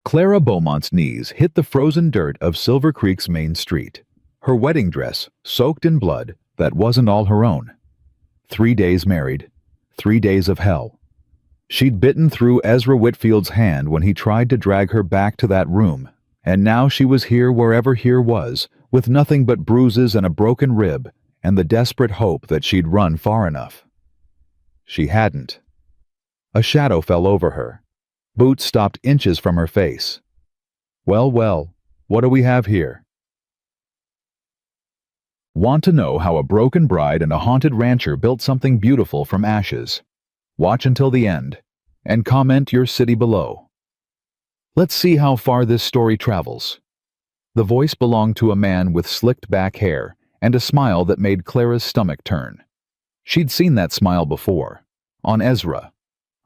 Clara Beaumont's knees hit the frozen dirt of Silver Creek's main street. Her wedding dress, soaked in blood, that wasn't all her own. 3 days married, 3 days of hell. She'd bitten through Ezra Whitfield's hand when he tried to drag her back to that room, and now she was here wherever here was, with nothing but bruises and a broken rib, and the desperate hope that she'd run far enough. She hadn't. A shadow fell over her. Boots stopped inches from her face. Well, well, what do we have here? Want to know how a broken bride and a haunted rancher built something beautiful from ashes? Watch until the end, and comment your city below. Let's see how far this story travels. The voice belonged to a man with slicked back hair and a smile that made Clara's stomach turn. She'd seen that smile before, on Ezra,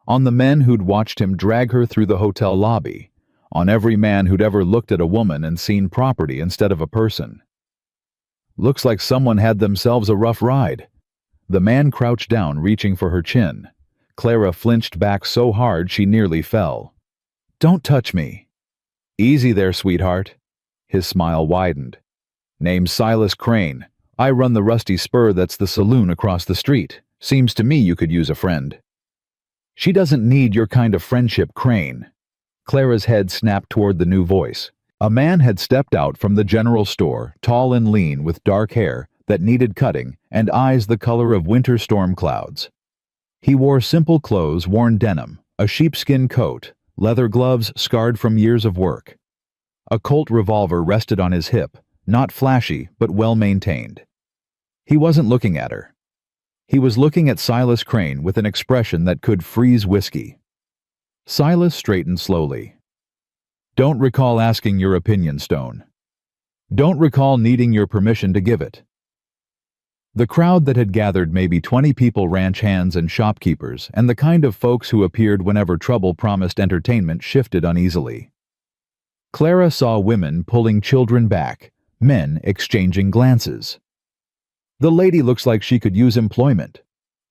on the men who'd watched him drag her through the hotel lobby, on every man who'd ever looked at a woman and seen property instead of a person. Looks like someone had themselves a rough ride. The man crouched down, reaching for her chin. Clara flinched back so hard she nearly fell. "Don't touch me." "Easy there, sweetheart." His smile widened. "Name's Silas Crane. I run the Rusty Spur that's the saloon across the street. Seems to me you could use a friend." "She doesn't need your kind of friendship, Crane." Clara's head snapped toward the new voice. A man had stepped out from the general store, tall and lean, with dark hair that needed cutting and eyes the color of winter storm clouds. He wore simple clothes, worn denim, a sheepskin coat, leather gloves scarred from years of work. A Colt revolver rested on his hip, not flashy but well-maintained. He wasn't looking at her. He was looking at Silas Crane with an expression that could freeze whiskey. Silas straightened slowly. "Don't recall asking your opinion, Stone. Don't recall needing your permission to give it." The crowd that had gathered, maybe 20 people, ranch hands and shopkeepers, and the kind of folks who appeared whenever trouble promised entertainment, shifted uneasily. Clara saw women pulling children back, men exchanging glances. "The lady looks like she could use employment."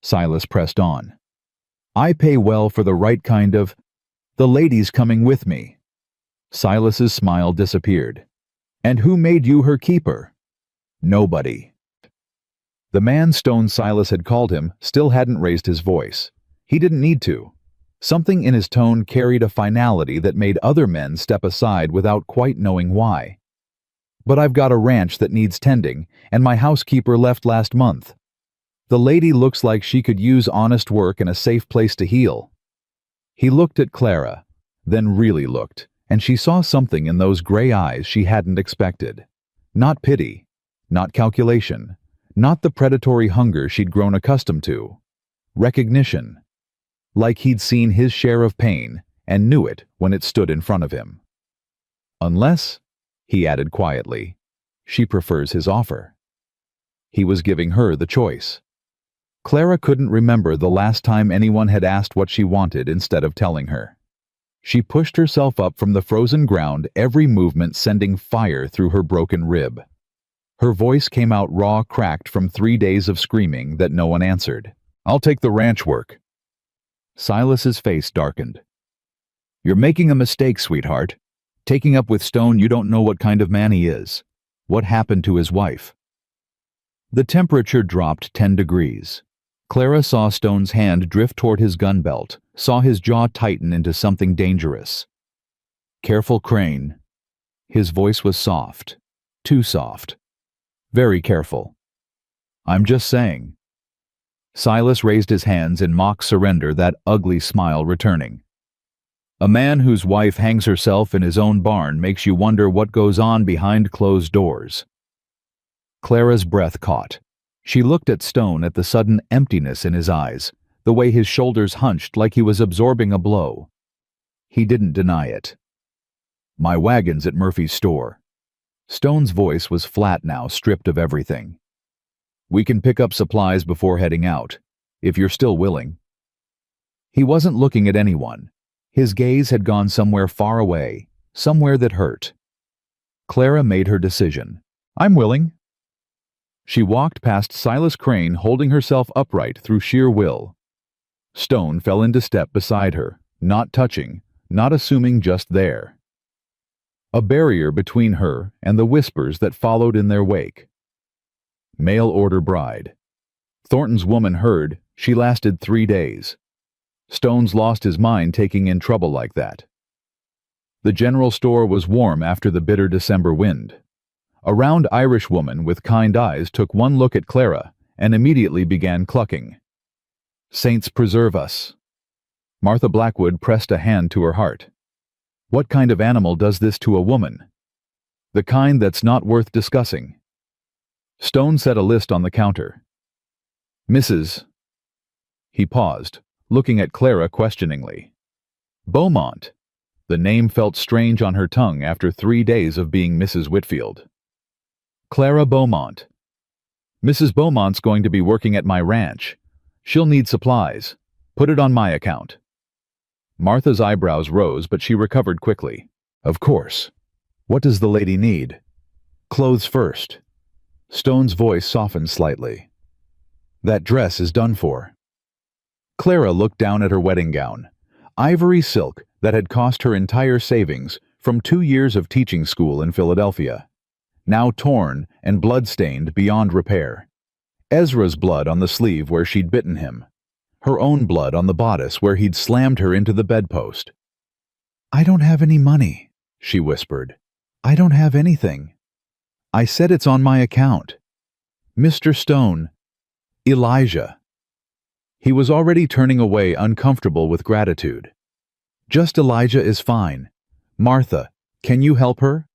Silas pressed on. "I pay well for the right kind of—" "The lady's coming with me." Silas's smile disappeared. "And who made you her keeper?" "Nobody." The man Stone Silas had called him still hadn't raised his voice. He didn't need to. Something in his tone carried a finality that made other men step aside without quite knowing why. "But I've got a ranch that needs tending, and my housekeeper left last month. The lady looks like she could use honest work and a safe place to heal." He looked at Clara, then really looked, and she saw something in those gray eyes she hadn't expected. Not pity, not calculation, not the predatory hunger she'd grown accustomed to. Recognition. Like he'd seen his share of pain and knew it when it stood in front of him. "Unless," he added quietly, "she prefers his offer." He was giving her the choice. Clara couldn't remember the last time anyone had asked what she wanted instead of telling her. She pushed herself up from the frozen ground, every movement sending fire through her broken rib. Her voice came out raw, cracked from 3 days of screaming that no one answered. "I'll take the ranch work." Silas's face darkened. "You're making a mistake, sweetheart. Taking up with Stone, you don't know what kind of man he is. What happened to his wife?" The temperature dropped 10 degrees. Clara saw Stone's hand drift toward his gun belt, saw his jaw tighten into something dangerous. "Careful, Crane." His voice was soft. Too soft. "Very careful." "I'm just saying." Silas raised his hands in mock surrender, that ugly smile returning. "A man whose wife hangs herself in his own barn makes you wonder what goes on behind closed doors." Clara's breath caught. She looked at Stone, at the sudden emptiness in his eyes, the way his shoulders hunched like he was absorbing a blow. He didn't deny it. "My wagon's at Murphy's store." Stone's voice was flat now, stripped of everything. "We can pick up supplies before heading out, if you're still willing." He wasn't looking at anyone. His gaze had gone somewhere far away, somewhere that hurt. Clara made her decision. "I'm willing." She walked past Silas Crane, holding herself upright through sheer will. Stone fell into step beside her, not touching, not assuming, just there. a barrier between her and the whispers that followed in their wake. Mail order bride. Thornton's woman heard she lasted 3 days. Stone's lost his mind taking in trouble like that. The general store was warm after the bitter December wind. A round Irish woman with kind eyes took one look at Clara and immediately began clucking. Saints preserve us. Martha Blackwood pressed a hand to her heart. What kind of animal does this to a woman? The kind that's not worth discussing. Stone set a list on the counter. Mrs. He paused, looking at Clara questioningly. Beaumont. The name felt strange on her tongue after 3 days of being Mrs. Whitfield. Clara Beaumont. Mrs. Beaumont's going to be working at my ranch. She'll need supplies. Put it on my account. Martha's eyebrows rose, but she recovered quickly. Of course. What does the lady need? Clothes first. Stone's voice softened slightly. That dress is done for. Clara looked down at her wedding gown. Ivory silk that had cost her entire savings from 2 years of teaching school in Philadelphia. Now torn and blood-stained beyond repair. Ezra's blood on the sleeve where she'd bitten him. Her own blood on the bodice where he'd slammed her into the bedpost. I don't have any money, she whispered. I don't have anything. I said it's on my account. Mr. Stone. Elijah. He was already turning away, uncomfortable with gratitude. Just Elijah is fine. Martha, can you help her?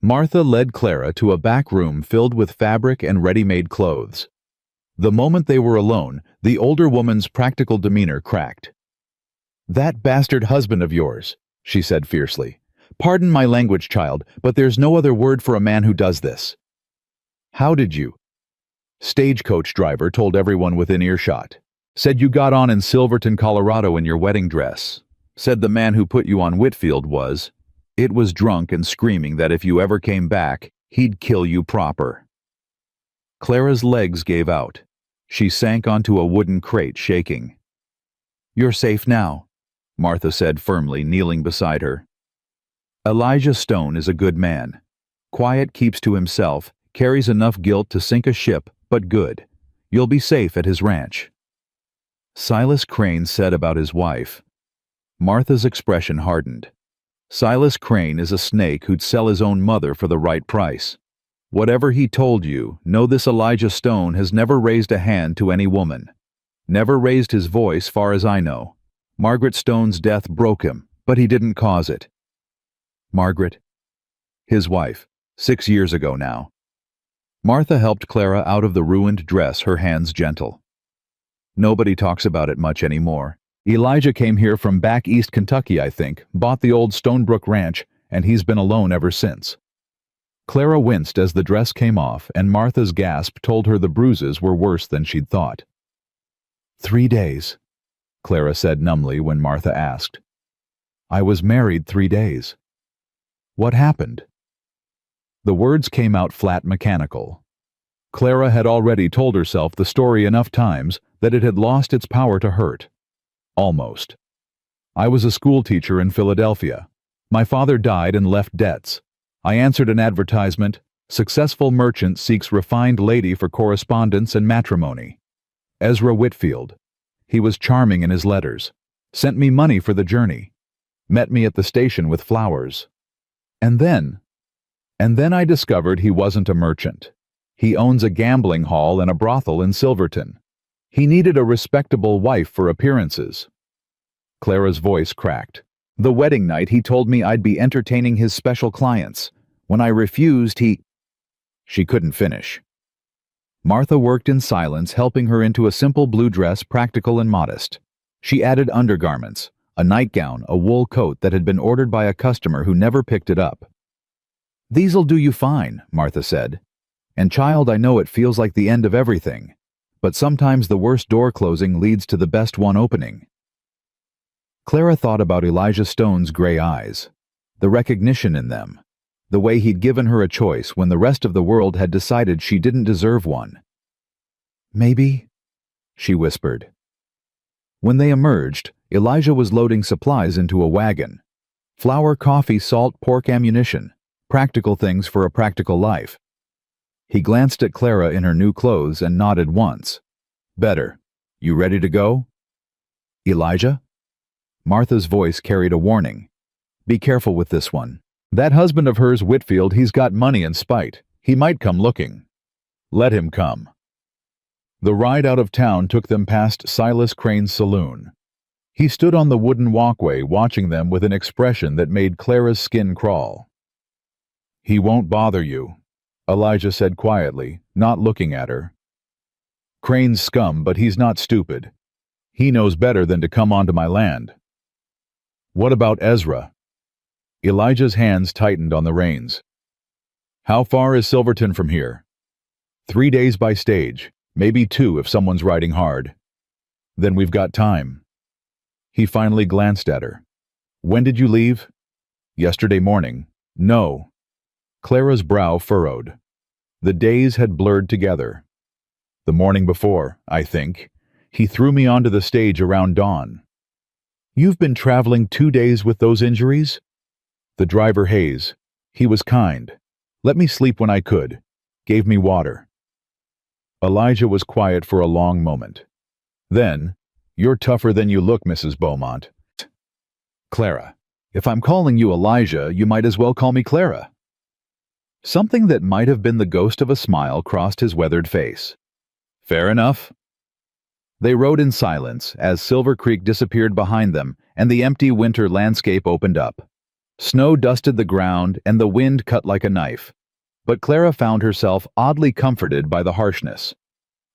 Martha led Clara to a back room filled with fabric and ready-made clothes. The moment they were alone, the older woman's practical demeanor cracked. That bastard husband of yours, she said fiercely. Pardon my language, child, but there's no other word for a man who does this. How did you? Stagecoach driver told everyone within earshot. Said you got on in Silverton, Colorado in your wedding dress. Said the man who put you on Whitfield was. It was drunk and screaming that if you ever came back, he'd kill you proper. Clara's legs gave out. She sank onto a wooden crate, shaking. You're safe now, Martha said firmly, kneeling beside her. Elijah Stone is a good man. Quiet, keeps to himself, carries enough guilt to sink a ship, but good. You'll be safe at his ranch. Silas Crane said about his wife. Martha's expression hardened. Silas Crane is a snake who'd sell his own mother for the right price. Whatever he told you, know this Elijah Stone has never raised a hand to any woman. Never raised his voice, far as I know. Margaret Stone's death broke him, but he didn't cause it. Margaret? His wife, 6 years ago now. Martha helped Clara out of the ruined dress, her hands gentle. Nobody talks about it much anymore. Elijah came here from back east Kentucky, I think, bought the old Stonebrook Ranch, and he's been alone ever since. Clara winced as the dress came off, and Martha's gasp told her the bruises were worse than she'd thought. 3 days, Clara said numbly when Martha asked. I was married 3 days. What happened? The words came out flat, mechanical. Clara had already told herself the story enough times that it had lost its power to hurt. Almost. I was a school teacher in Philadelphia. My father died and left debts. I answered an advertisement, Successful merchant seeks refined lady for correspondence and matrimony. Ezra Whitfield. He was charming in his letters. Sent me money for the journey. Met me at the station with flowers. And then I discovered he wasn't a merchant. He owns a gambling hall and a brothel in Silverton. He needed a respectable wife for appearances. Clara's voice cracked. The wedding night he told me I'd be entertaining his special clients. When I refused, She couldn't finish. Martha worked in silence, helping her into a simple blue dress, practical and modest. She added undergarments, a nightgown, a wool coat that had been ordered by a customer who never picked it up. These'll do you fine, Martha said. And child, I know it feels like the end of everything. But sometimes the worst door closing leads to the best one opening. Clara thought about Elijah Stone's gray eyes, the recognition in them, the way he'd given her a choice when the rest of the world had decided she didn't deserve one. Maybe, she whispered. When they emerged, Elijah was loading supplies into a wagon. Flour, coffee, salt, pork, ammunition. Practical things for a practical life. He glanced at Clara in her new clothes and nodded once. Better. You ready to go? Elijah? Martha's voice carried a warning. Be careful with this one. That husband of hers, Whitfield, he's got money and spite. He might come looking. Let him come. The ride out of town took them past Silas Crane's saloon. He stood on the wooden walkway watching them with an expression that made Clara's skin crawl. He won't bother you, Elijah said quietly, not looking at her. Crane's scum, but he's not stupid. He knows better than to come onto my land. What about Ezra? Elijah's hands tightened on the reins. How far is Silverton from here? 3 days by stage, maybe 2 if someone's riding hard. Then we've got time. He finally glanced at her. When did you leave? Yesterday morning. No. Clara's brow furrowed. The days had blurred together. The morning before, I think, he threw me onto the stage around dawn. You've been traveling 2 days with those injuries? The driver Hayes. He was kind. Let me sleep when I could. Gave me water. Elijah was quiet for a long moment. Then, you're tougher than you look, Mrs. Beaumont. Clara, if I'm calling you Elijah, you might as well call me Clara. Something that might have been the ghost of a smile crossed his weathered face. Fair enough. They rode in silence as Silver Creek disappeared behind them and the empty winter landscape opened up. Snow dusted the ground and the wind cut like a knife. But Clara found herself oddly comforted by the harshness.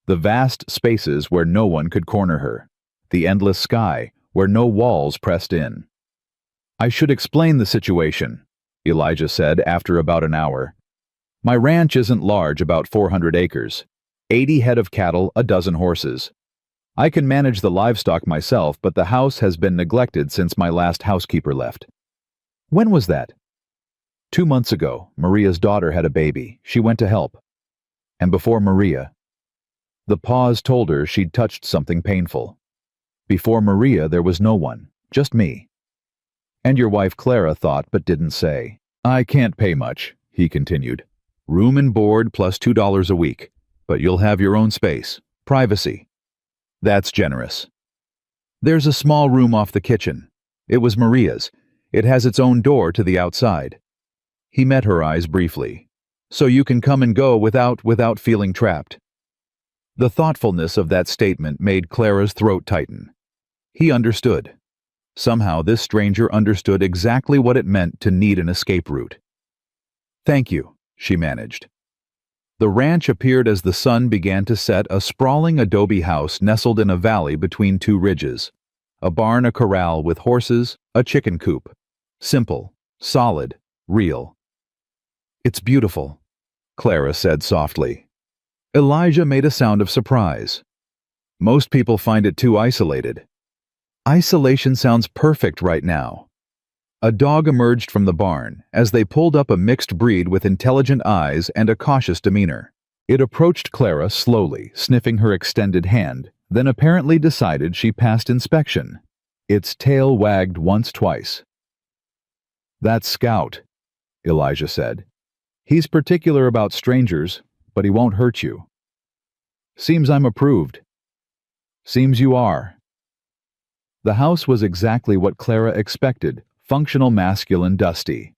The vast spaces where no one could corner her. The endless sky where no walls pressed in. I should explain the situation, Elijah said after about an hour. My ranch isn't large, about 400 acres. 80 head of cattle, a dozen horses. I can manage the livestock myself, but the house has been neglected since my last housekeeper left. When was that? 2 months ago, Maria's daughter had a baby. She went to help. And before Maria, the pause told her she'd touched something painful. Before Maria, there was no one, just me. And your wife Clara thought but didn't say. I can't pay much, he continued. Room and board plus $2 a week, but you'll have your own space, privacy. That's generous. There's a small room off the kitchen. It was Maria's. It has its own door to the outside. He met her eyes briefly. So you can come and go without feeling trapped. The thoughtfulness of that statement made Clara's throat tighten. He understood. Somehow this stranger understood exactly what it meant to need an escape route. Thank you, she managed. The ranch appeared as the sun began to set, a sprawling adobe house nestled in a valley between 2 ridges. A barn, a corral with horses, a chicken coop. Simple, solid, real. It's beautiful, Clara said softly. Elijah made a sound of surprise. Most people find it too isolated. Isolation sounds perfect right now. A dog emerged from the barn as they pulled up, a mixed breed with intelligent eyes and a cautious demeanor. It approached Clara slowly, sniffing her extended hand, then apparently decided she passed inspection. Its tail wagged twice. That's Scout, Elijah said. He's particular about strangers, but he won't hurt you. Seems I'm approved. Seems you are. The house was exactly what Clara expected, functional, masculine, dusty.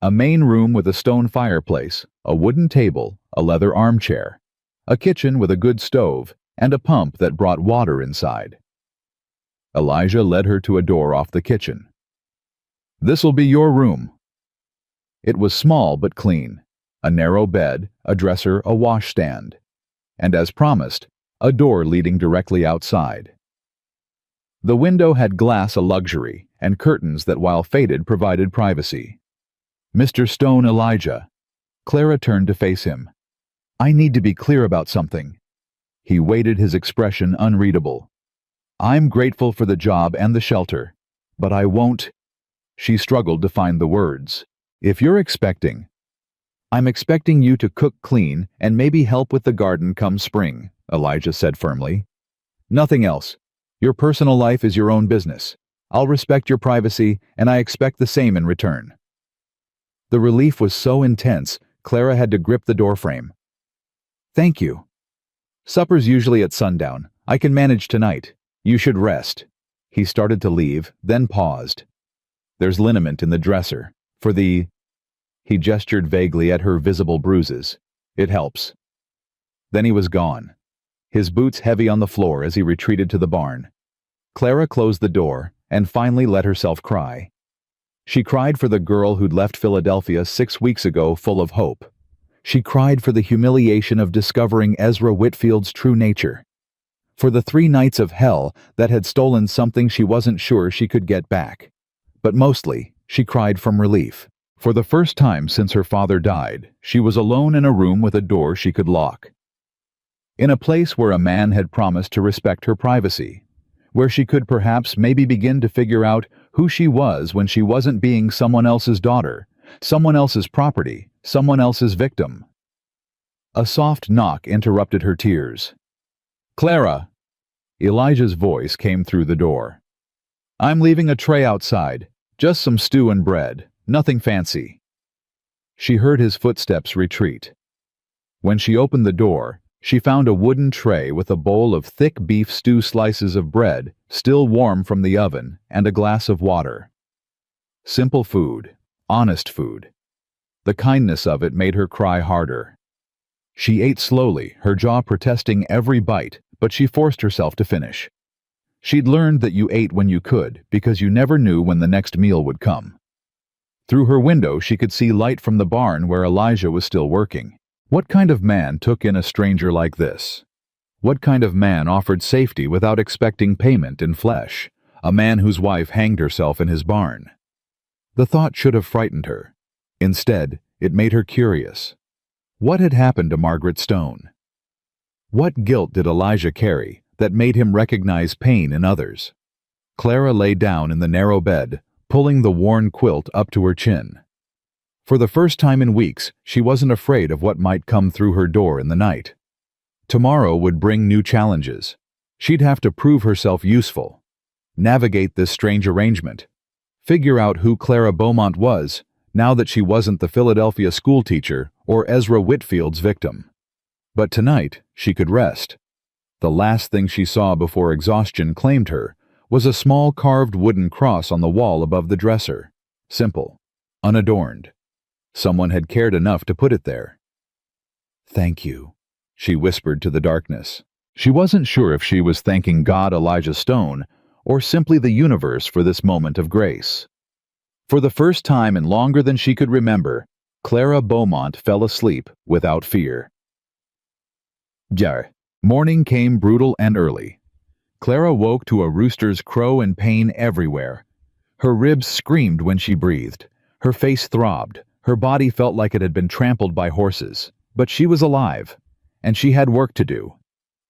A main room with a stone fireplace, a wooden table, a leather armchair, a kitchen with a good stove, and a pump that brought water inside. Elijah led her to a door off the kitchen. This'll be your room. It was small but clean. A narrow bed, a dresser, a washstand. And as promised, a door leading directly outside. The window had glass, a luxury, and curtains that, while faded, provided privacy. Mr. Stone, Elijah. Clara turned to face him. I need to be clear about something. He waited, his expression unreadable. I'm grateful for the job and the shelter, but I won't. She struggled to find the words. If you're expecting, I'm expecting you to cook, clean, and maybe help with the garden come spring, Elijah said firmly. Nothing else. Your personal life is your own business. I'll respect your privacy, and I expect the same in return." The relief was so intense, Clara had to grip the doorframe. "Thank you. Supper's usually at sundown. I can manage tonight. You should rest." He started to leave, then paused. "There's liniment in the dresser. For the—" He gestured vaguely at her visible bruises. "It helps." Then he was gone, his boots heavy on the floor as he retreated to the barn. Clara closed the door and finally let herself cry. She cried for the girl who'd left Philadelphia 6 weeks ago full of hope. She cried for the humiliation of discovering Ezra Whitfield's true nature. For the 3 nights of hell that had stolen something she wasn't sure she could get back. But mostly, she cried from relief. For the first time since her father died, she was alone in a room with a door she could lock. In a place where a man had promised to respect her privacy. Where she could perhaps maybe begin to figure out who she was when she wasn't being someone else's daughter, someone else's property, someone else's victim. A soft knock interrupted her tears. "Clara!" Elijah's voice came through the door. "I'm leaving a tray outside. Just some stew and bread. Nothing fancy." She heard his footsteps retreat. When she opened the door, she found a wooden tray with a bowl of thick beef stew, slices of bread, still warm from the oven, and a glass of water. Simple food, honest food. The kindness of it made her cry harder. She ate slowly, her jaw protesting every bite, but she forced herself to finish. She'd learned that you ate when you could, because you never knew when the next meal would come. Through her window she could see light from the barn where Elijah was still working. What kind of man took in a stranger like this? What kind of man offered safety without expecting payment in flesh? A man whose wife hanged herself in his barn. The thought should have frightened her. Instead, it made her curious. What had happened to Margaret Stone? What guilt did Elijah carry that made him recognize pain in others? Clara lay down in the narrow bed, pulling the worn quilt up to her chin. For the first time in weeks, she wasn't afraid of what might come through her door in the night. Tomorrow would bring new challenges. She'd have to prove herself useful, navigate this strange arrangement, figure out who Clara Beaumont was now that she wasn't the Philadelphia schoolteacher or Ezra Whitfield's victim. But tonight, she could rest. The last thing she saw before exhaustion claimed her was a small carved wooden cross on the wall above the dresser. Simple, unadorned. Someone had cared enough to put it there. "Thank you," she whispered to the darkness. She wasn't sure if she was thanking God Elijah Stone or simply the universe for this moment of grace. For the first time in longer than she could remember, Clara Beaumont fell asleep without fear. Morning came brutal and early. Clara woke to a rooster's crow and pain everywhere. Her ribs screamed when she breathed. Her face throbbed. Her body felt like it had been trampled by horses. But she was alive, and she had work to do.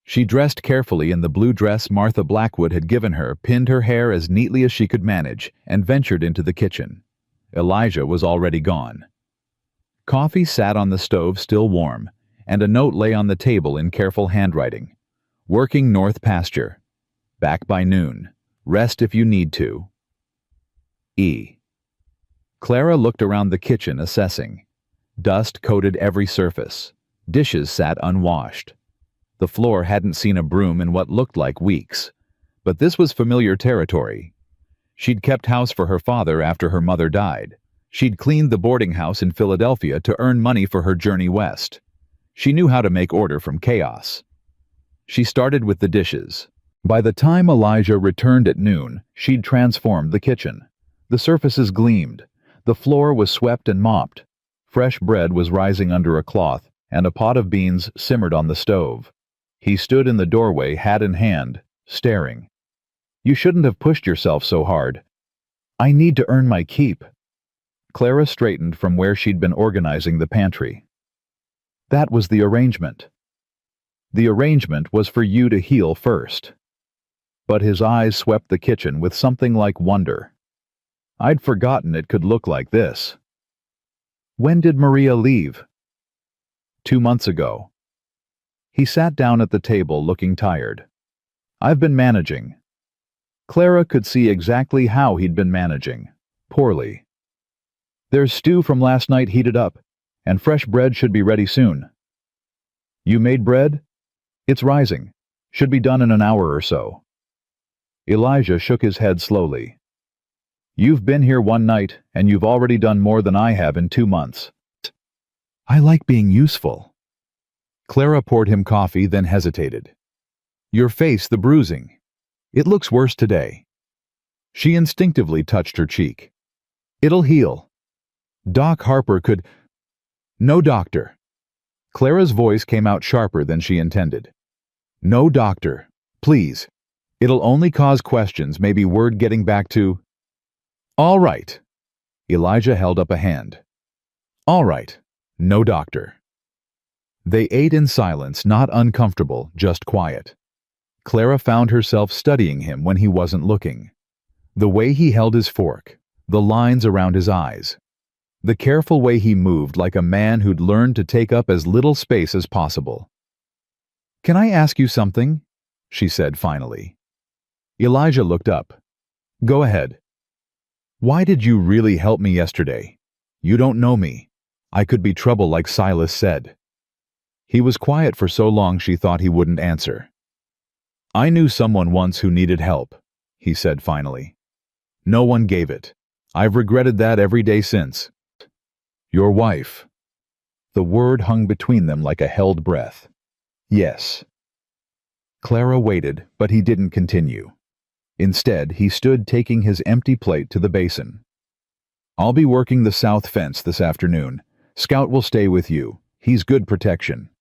She dressed carefully in the blue dress Martha Blackwood had given her, pinned her hair as neatly as she could manage, and ventured into the kitchen. Elijah was already gone. Coffee sat on the stove still warm, and a note lay on the table in careful handwriting. "Working North Pasture. Back by noon. Rest if you need to. E." Clara looked around the kitchen, assessing. Dust coated every surface. Dishes sat unwashed. The floor hadn't seen a broom in what looked like weeks. But this was familiar territory. She'd kept house for her father after her mother died. She'd cleaned the boarding house in Philadelphia to earn money for her journey west. She knew how to make order from chaos. She started with the dishes. By the time Elijah returned at noon, she'd transformed the kitchen. The surfaces gleamed. The floor was swept and mopped. Fresh bread was rising under a cloth, and a pot of beans simmered on the stove. He stood in the doorway, hat in hand, staring. "You shouldn't have pushed yourself so hard." "I need to earn my keep." Clara straightened from where she'd been organizing the pantry. "That was the arrangement. The arrangement was for you to heal first." But his eyes swept the kitchen with something like wonder. "I'd forgotten it could look like this." "When did Maria leave?" 2 months ago. He sat down at the table looking tired. "I've been managing." Clara could see exactly how he'd been managing. Poorly. There's stew from last night heated up, and fresh bread should be ready soon. You made bread? It's rising. Should be done in an hour or so. Elijah shook his head slowly. You've been here one night, and you've already done more than I have in 2 months. I like being useful. Clara poured him coffee, then hesitated. Your face, the bruising. It looks worse today. She instinctively touched her cheek. It'll heal. Doc Harper could... No doctor. Clara's voice came out sharper than she intended. No doctor. Please. It'll only cause questions, maybe word getting back to... All right. Elijah held up a hand. All right. No doctor. They ate in silence, not uncomfortable, just quiet. Clara found herself studying him when he wasn't looking. The way he held his fork, the lines around his eyes, the careful way he moved like a man who'd learned to take up as little space as possible. Can I ask you something? She said finally. Elijah looked up. Go ahead. Why did you really help me yesterday? You don't know me. I could be trouble like Silas said. He was quiet for so long she thought he wouldn't answer. I knew someone once who needed help, he said finally. No one gave it. I've regretted that every day since. Your wife. The word hung between them like a held breath. Yes. Clara waited, but he didn't continue. Instead, he stood taking his empty plate to the basin. I'll be working the south fence this afternoon. Scout will stay with you. He's good protection.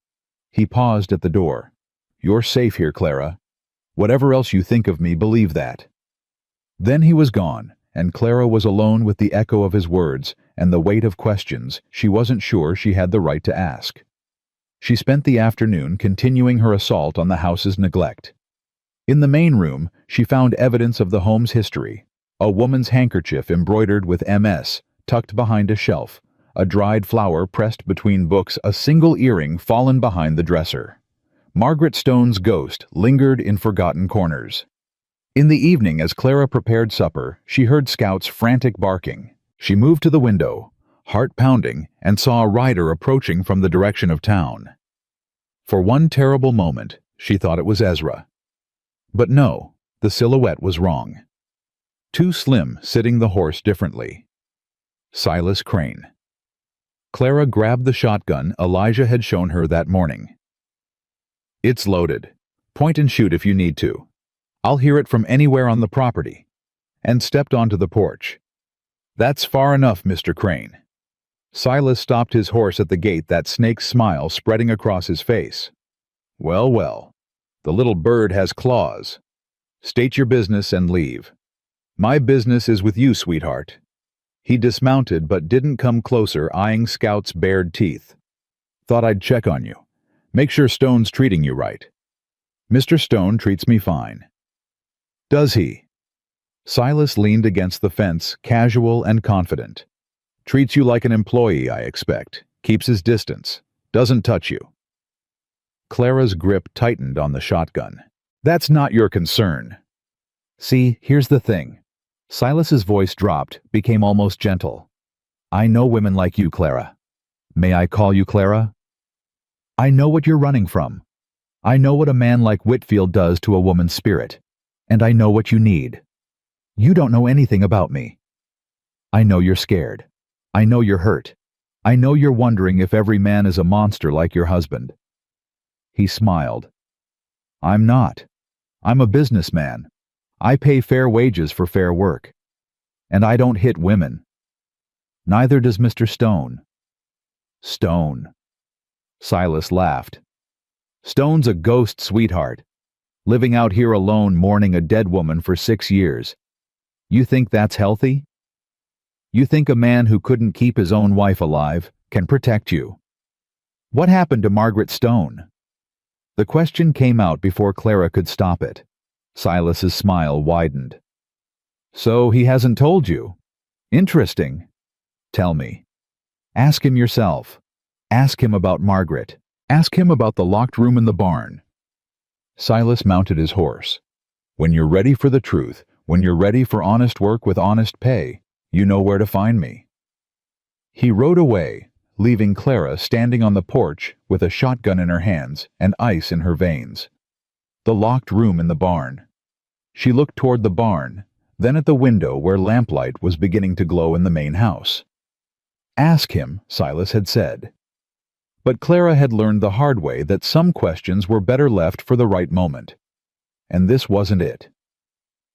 He paused at the door. You're safe here, Clara. Whatever else you think of me, believe that. Then he was gone, and Clara was alone with the echo of his words and the weight of questions she wasn't sure she had the right to ask. She spent the afternoon continuing her assault on the house's neglect. In the main room, she found evidence of the home's history: a woman's handkerchief embroidered with MS, tucked behind a shelf, a dried flower pressed between books, a single earring fallen behind the dresser. Margaret Stone's ghost lingered in forgotten corners. In the evening, as Clara prepared supper, she heard Scout's frantic barking. She moved to the window, heart pounding, and saw a rider approaching from the direction of town. For one terrible moment, she thought it was Ezra. But no, the silhouette was wrong. Too slim, sitting the horse differently. Silas Crane. Clara grabbed the shotgun Elijah had shown her that morning. It's loaded. Point and shoot if you need to. I'll hear it from anywhere on the property. And stepped onto the porch. That's far enough, Mr. Crane. Silas stopped his horse at the gate, that snake's smile spreading across his face. Well, well. The little bird has claws. State your business and leave. My business is with you, sweetheart. He dismounted but didn't come closer, eyeing Scout's bared teeth. Thought I'd check on you. Make sure Stone's treating you right. Mr. Stone treats me fine. Does he? Silas leaned against the fence, casual and confident. Treats you like an employee, I expect. Keeps his distance. Doesn't touch you. Clara's grip tightened on the shotgun. That's not your concern. See, here's the thing. Silas's voice dropped, became almost gentle. I know women like you, Clara. May I call you Clara? I know what you're running from. I know what a man like Whitfield does to a woman's spirit. And I know what you need. You don't know anything about me. I know you're scared. I know you're hurt. I know you're wondering if every man is a monster like your husband. He smiled. I'm not. I'm a businessman. I pay fair wages for fair work. And I don't hit women. Neither does Mr. Stone. Stone. Silas laughed. Stone's a ghost, sweetheart. Living out here alone, mourning a dead woman for 6 years. You think that's healthy? You think a man who couldn't keep his own wife alive can protect you? What happened to Margaret Stone? The question came out before Clara could stop it. Silas's smile widened. So he hasn't told you? Interesting. Tell me. Ask him yourself. Ask him about Margaret. Ask him about the locked room in the barn. Silas mounted his horse. When you're ready for the truth, When you're ready for honest work with honest pay, you know where to find me." He rode away, leaving Clara standing on the porch with a shotgun in her hands and ice in her veins. The locked room in the barn. She looked toward the barn, then at the window where lamplight was beginning to glow in the main house. "Ask him," Silas had said. But Clara had learned the hard way that some questions were better left for the right moment. And this wasn't it.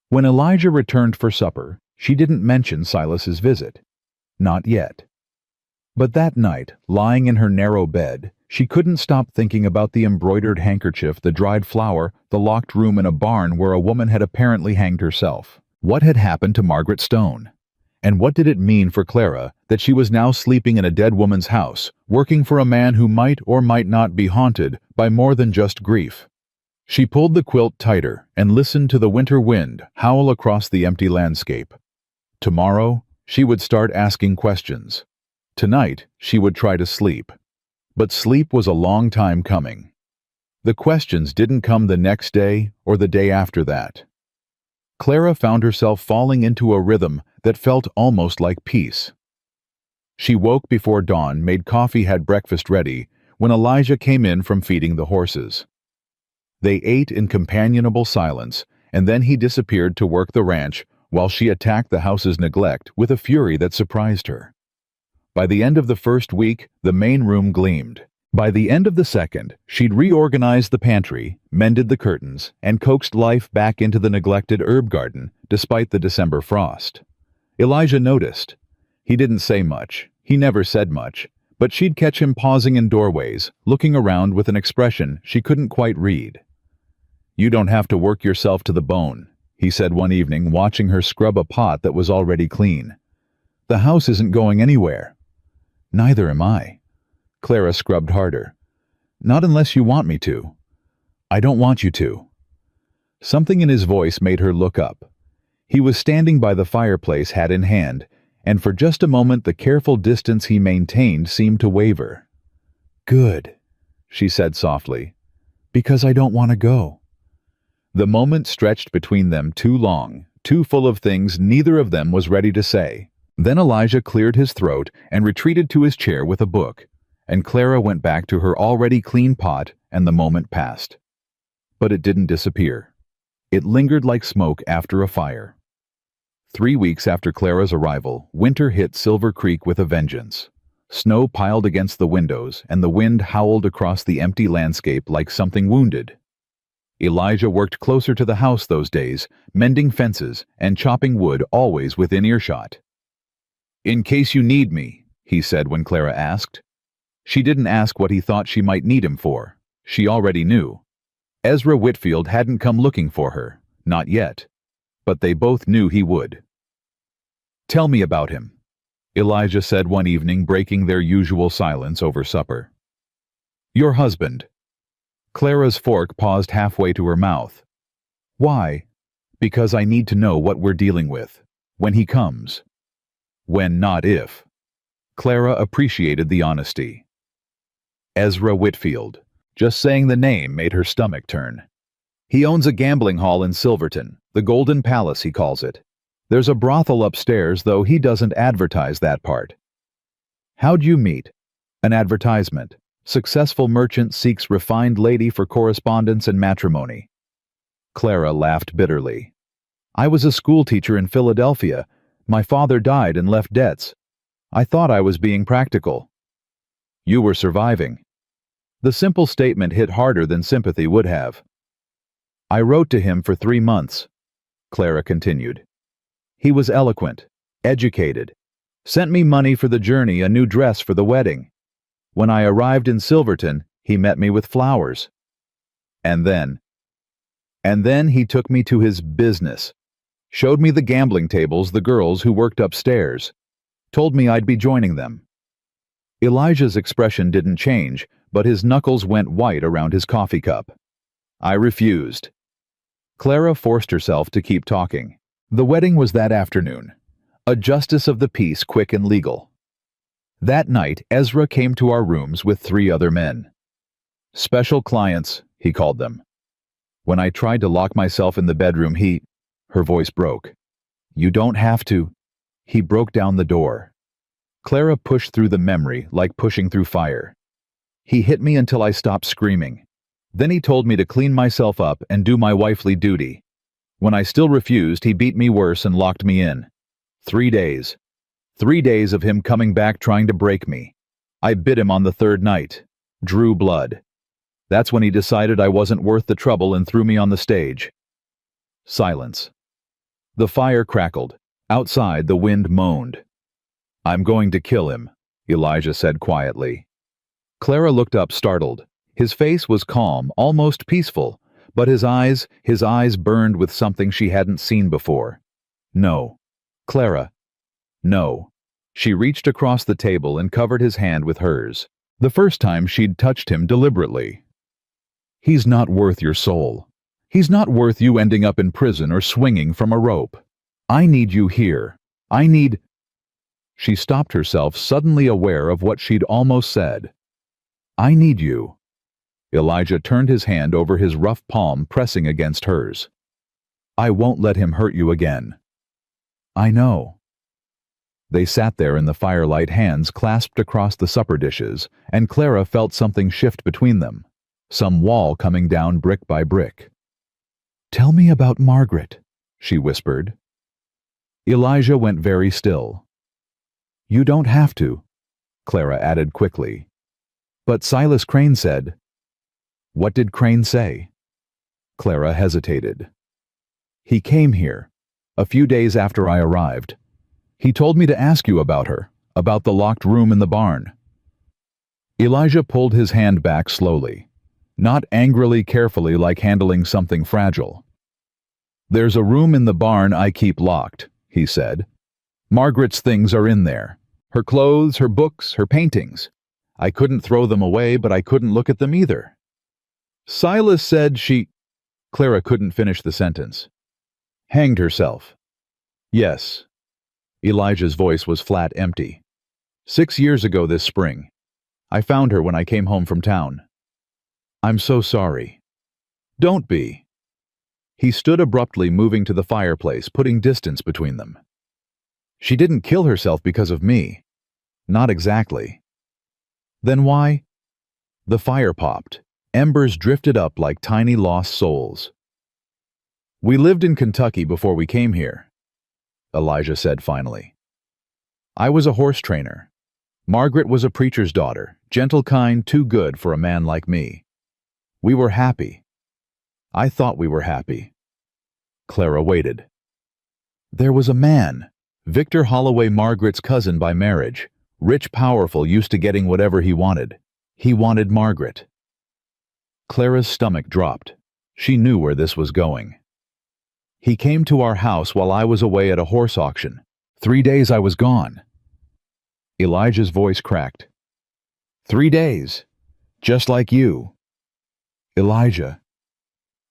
When Elijah returned for supper, she didn't mention Silas's visit. Not yet. But that night, lying in her narrow bed, she couldn't stop thinking about the embroidered handkerchief, the dried flower, the locked room in a barn where a woman had apparently hanged herself. What had happened to Margaret Stone? And what did it mean for Clara that she was now sleeping in a dead woman's house, working for a man who might or might not be haunted by more than just grief? She pulled the quilt tighter and listened to the winter wind howl across the empty landscape. Tomorrow, she would start asking questions. Tonight, she would try to sleep. But sleep was a long time coming. The questions didn't come the next day or the day after that. Clara found herself falling into a rhythm that felt almost like peace. She woke before dawn, made coffee, had breakfast ready, when Elijah came in from feeding the horses. They ate in companionable silence, and then he disappeared to work the ranch while she attacked the house's neglect with a fury that surprised her. By the end of the first week, the main room gleamed. By the end of the second, she'd reorganized the pantry, mended the curtains, and coaxed life back into the neglected herb garden, despite the December frost. Elijah noticed. He didn't say much. He never said much, but she'd catch him pausing in doorways, looking around with an expression she couldn't quite read. "You don't have to work yourself to the bone," he said one evening, watching her scrub a pot that was already clean. "The house isn't going anywhere." "Neither am I." Clara scrubbed harder. "Not unless you want me to." "I don't want you to." Something in his voice made her look up. He was standing by the fireplace, hat in hand, and for just a moment the careful distance he maintained seemed to waver. "Good," she said softly, "because I don't want to go." The moment stretched between them too long, too full of things neither of them was ready to say. Then Elijah cleared his throat and retreated to his chair with a book, and Clara went back to her already clean pot, and the moment passed. But it didn't disappear. It lingered like smoke after a fire. 3 weeks after Clara's arrival, winter hit Silver Creek with a vengeance. Snow piled against the windows, and the wind howled across the empty landscape like something wounded. Elijah worked closer to the house those days, mending fences and chopping wood, always within earshot. "In case you need me," he said when Clara asked. She didn't ask what he thought she might need him for. She already knew. Ezra Whitfield hadn't come looking for her, not yet. But they both knew he would. "Tell me about him," Elijah said one evening, breaking their usual silence over supper. "Your husband." Clara's fork paused halfway to her mouth. "Why?" "Because I need to know what we're dealing with. When he comes." "When, not if." Clara appreciated the honesty. Ezra Whitfield. Just saying the name made her stomach turn. "He owns a gambling hall in Silverton, the Golden Palace he calls it. There's a brothel upstairs, though he doesn't advertise that part." "How'd you meet?" "An advertisement. Successful merchant seeks refined lady for correspondence and matrimony." Clara laughed bitterly. "I was a schoolteacher in Philadelphia. My father died and left debts. I thought I was being practical." "You were surviving." The simple statement hit harder than sympathy would have. "I wrote to him for 3 months," Clara continued. "He was eloquent, educated, sent me money for the journey, a new dress for the wedding. When I arrived in Silverton, he met me with flowers. And then he took me to his business, showed me the gambling tables, the girls who worked upstairs, told me I'd be joining them." Elijah's expression didn't change, but his knuckles went white around his coffee cup. "I refused." Clara forced herself to keep talking. The wedding was that afternoon. A justice of the peace, quick and legal. That night, Ezra came to our rooms with 3 other men. "Special clients," he called them. When I tried to lock myself in the bedroom, Her voice broke. You don't have to. He broke down the door. Clara pushed through the memory like pushing through fire. He hit me until I stopped screaming. Then he told me to clean myself up and do my wifely duty. When I still refused, he beat me worse and locked me in. 3 days. 3 days of him coming back trying to break me. I bit him on the third night. Drew blood. That's when he decided I wasn't worth the trouble and threw me on the stage. Silence. The fire crackled. Outside, the wind moaned. I'm going to kill him, Elijah said quietly. Clara looked up startled. His face was calm, almost peaceful, but his eyes burned with something she hadn't seen before. No. Clara. No. She reached across the table and covered his hand with hers. The first time she'd touched him deliberately. He's not worth your soul. He's not worth you ending up in prison or swinging from a rope. I need you here. I need... She stopped herself, suddenly aware of what she'd almost said. I need you. Elijah turned his hand over his rough palm, pressing against hers. I won't let him hurt you again. I know. They sat there in the firelight, hands clasped across the supper dishes, and Clara felt something shift between them, some wall coming down brick by brick. Tell me about Margaret, she whispered. Elijah went very still. You don't have to, Clara added quickly. But Silas Crane said... What did Crane say? Clara hesitated. He came here, a few days after I arrived. He told me to ask you about her, about the locked room in the barn. Elijah pulled his hand back slowly, not angrily, carefully like handling something fragile. There's a room in the barn I keep locked, he said. Margaret's things are in there. Her clothes, her books, her paintings. I couldn't throw them away, but I couldn't look at them either. Silas said she... Clara couldn't finish the sentence. Hanged herself. Yes. Elijah's voice was flat empty. 6 years ago this spring. I found her when I came home from town. I'm so sorry. Don't be. He stood abruptly, moving to the fireplace, putting distance between them. She didn't kill herself because of me. Not exactly. Then why? The fire popped. Embers drifted up like tiny lost souls. We lived in Kentucky before we came here, Elijah said finally. I was a horse trainer. Margaret was a preacher's daughter, gentle, kind, too good for a man like me. We were happy. I thought we were happy. Clara waited. There was a man, Victor Holloway, Margaret's cousin by marriage, rich, powerful, used to getting whatever he wanted. He wanted Margaret. Clara's stomach dropped. She knew where this was going. He came to our house while I was away at a horse auction. 3 days I was gone. Elijah's voice cracked. 3 days. Just like you. Elijah.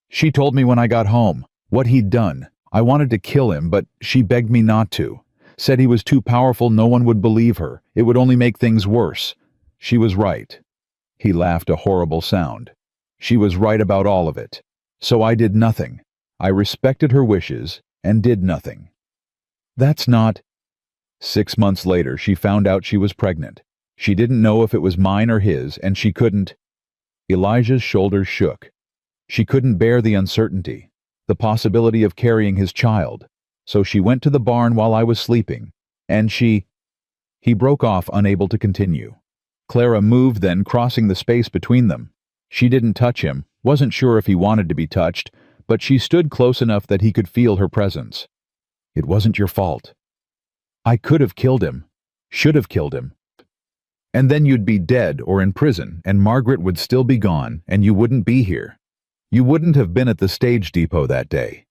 She told me when I got home what he'd done. I wanted to kill him, but she begged me not to. Said he was too powerful, no one would believe her. It would only make things worse. She was right. He laughed, a horrible sound. She was right about all of it. So I did nothing. I respected her wishes and did nothing. That's not... 6 months later, she found out she was pregnant. She didn't know if it was mine or his, and she couldn't... Elijah's shoulders shook. She couldn't bear the uncertainty, the possibility of carrying his child. So she went to the barn while I was sleeping, and she... He broke off, unable to continue. Clara moved then, crossing the space between them. She didn't touch him, wasn't sure if he wanted to be touched, but she stood close enough that he could feel her presence. It wasn't your fault. I could have killed him. Should have killed him. And then you'd be dead or in prison, and Margaret would still be gone, and you wouldn't be here. You wouldn't have been at the stage depot that day.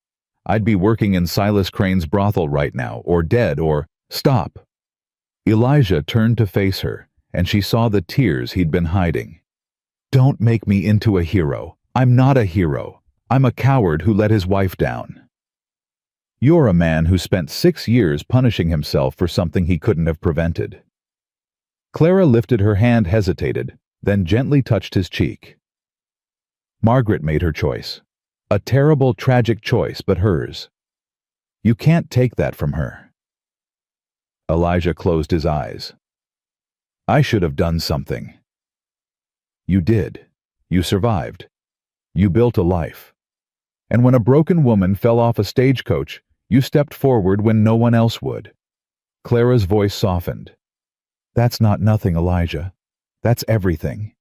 I'd be working in Silas Crane's brothel right now, or dead, or... Stop. Elijah turned to face her, and she saw the tears he'd been hiding. Don't make me into a hero. I'm not a hero. I'm a coward who let his wife down. You're a man who spent 6 years punishing himself for something he couldn't have prevented. Clara lifted her hand, hesitated, then gently touched his cheek. Margaret made her choice. A terrible, tragic choice, but hers. You can't take that from her. Elijah closed his eyes. I should have done something. You did. You survived. You built a life. And when a broken woman fell off a stagecoach, you stepped forward when no one else would. Clara's voice softened. That's not nothing, Elijah. That's everything.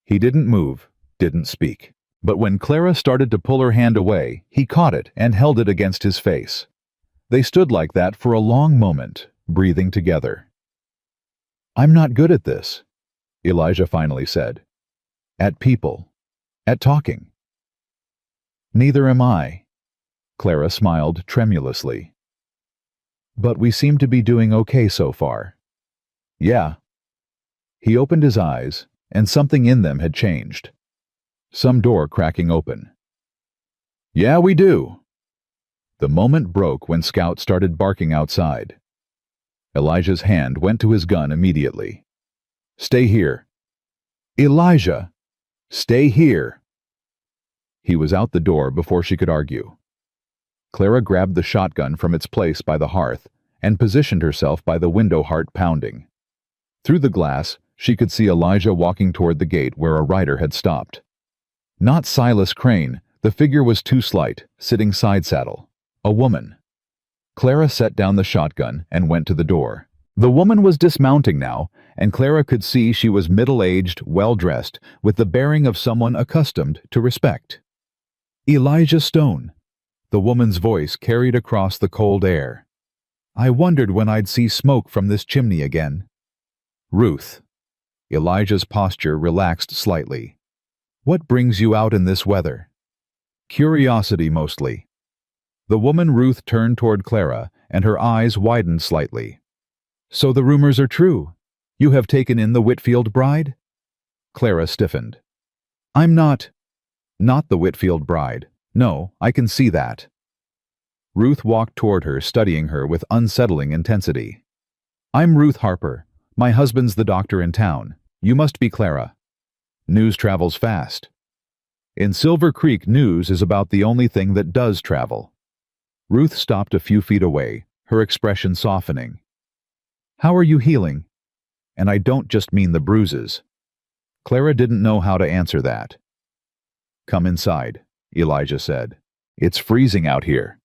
He didn't move, didn't speak. But when Clara started to pull her hand away, he caught it and held it against his face. They stood like that for a long moment, breathing together. I'm not good at this, Elijah finally said. At people. At talking. Neither am I. Clara smiled tremulously. But we seem to be doing okay so far. Yeah. He opened his eyes, and something in them had changed. Some door cracking open. Yeah, we do. The moment broke when Scout started barking outside. Elijah's hand went to his gun immediately. Stay here. Elijah! Stay here! He was out the door before she could argue. Clara grabbed the shotgun from its place by the hearth and positioned herself by the window, heart pounding. Through the glass, she could see Elijah walking toward the gate where a rider had stopped. Not Silas Crane, the figure was too slight, sitting side saddle. A woman. Clara set down the shotgun and went to the door. The woman was dismounting now, and Clara could see she was middle-aged, well-dressed, with the bearing of someone accustomed to respect. Elijah Stone. The woman's voice carried across the cold air. I wondered when I'd see smoke from this chimney again. Ruth. Elijah's posture relaxed slightly. What brings you out in this weather? Curiosity, mostly. The woman Ruth turned toward Clara, and her eyes widened slightly. So the rumors are true. You have taken in the Whitfield bride? Clara stiffened. I'm not the Whitfield bride. No, I can see that. Ruth walked toward her, studying her with unsettling intensity. I'm Ruth Harper. My husband's the doctor in town. You must be Clara. News travels fast. In Silver Creek, news is about the only thing that does travel. Ruth stopped a few feet away, her expression softening. How are you healing? And I don't just mean the bruises. Clara didn't know how to answer that. Come inside, Elijah said. It's freezing out here.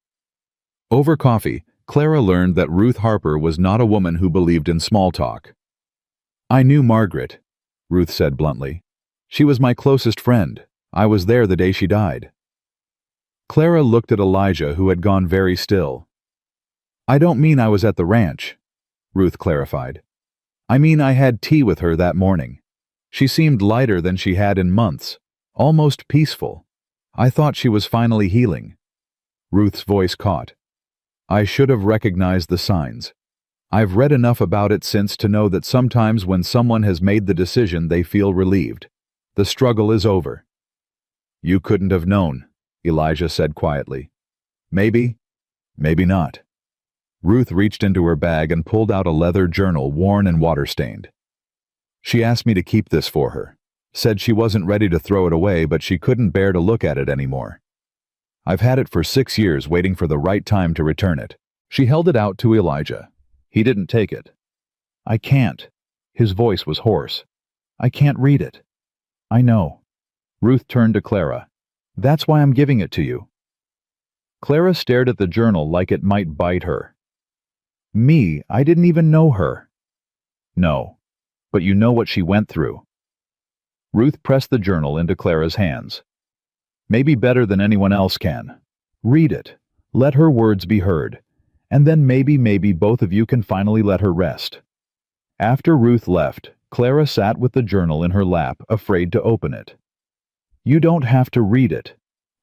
Over coffee, Clara learned that Ruth Harper was not a woman who believed in small talk. I knew Margaret, Ruth said bluntly. She was my closest friend. I was there the day she died. Clara looked at Elijah, who had gone very still. I don't mean I was at the ranch, Ruth clarified. I mean I had tea with her that morning. She seemed lighter than she had in months, almost peaceful. I thought she was finally healing. Ruth's voice caught. I should have recognized the signs. I've read enough about it since to know that sometimes when someone has made the decision, they feel relieved. The struggle is over. You couldn't have known, Elijah said quietly. Maybe, maybe not. Ruth reached into her bag and pulled out a leather journal, worn and water-stained. She asked me to keep this for her. Said she wasn't ready to throw it away, but she couldn't bear to look at it anymore. I've had it for 6 years, waiting for the right time to return it. She held it out to Elijah. He didn't take it. I can't. His voice was hoarse. I can't read it. I know. Ruth turned to Clara. That's why I'm giving it to you. Clara stared at the journal like it might bite her. Me, I didn't even know her. No, but you know what she went through. Ruth pressed the journal into Clara's hands. Maybe better than anyone else can. Read it. Let her words be heard. And then maybe both of you can finally let her rest. After Ruth left, Clara sat with the journal in her lap, afraid to open it. You don't have to read it,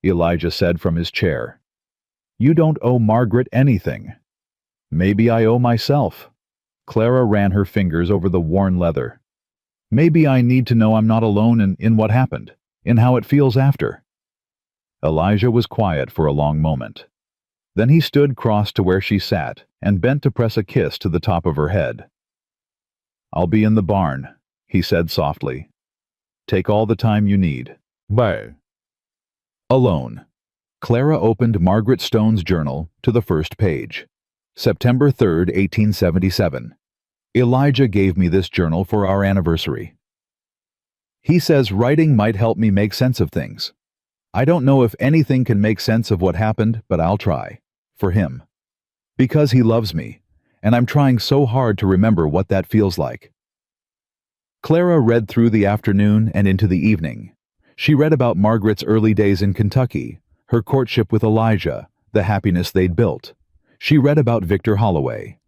Elijah said from his chair. You don't owe Margaret anything. Maybe I owe myself. Clara ran her fingers over the worn leather. Maybe I need to know I'm not alone in what happened, in how it feels after. Elijah was quiet for a long moment. Then he stood cross to where she sat and bent to press a kiss to the top of her head. I'll be in the barn, he said softly. Take all the time you need. Bye. Alone. Clara opened Margaret Stone's journal to the first page. September 3rd, 1877. Elijah gave me this journal for our anniversary. He says writing might help me make sense of things. I don't know if anything can make sense of what happened, but I'll try. For him. Because he loves me, and I'm trying so hard to remember what that feels like. Clara read through the afternoon and into the evening. She read about Margaret's early days in Kentucky, her courtship with Elijah, the happiness they'd built. She read about Victor Holloway.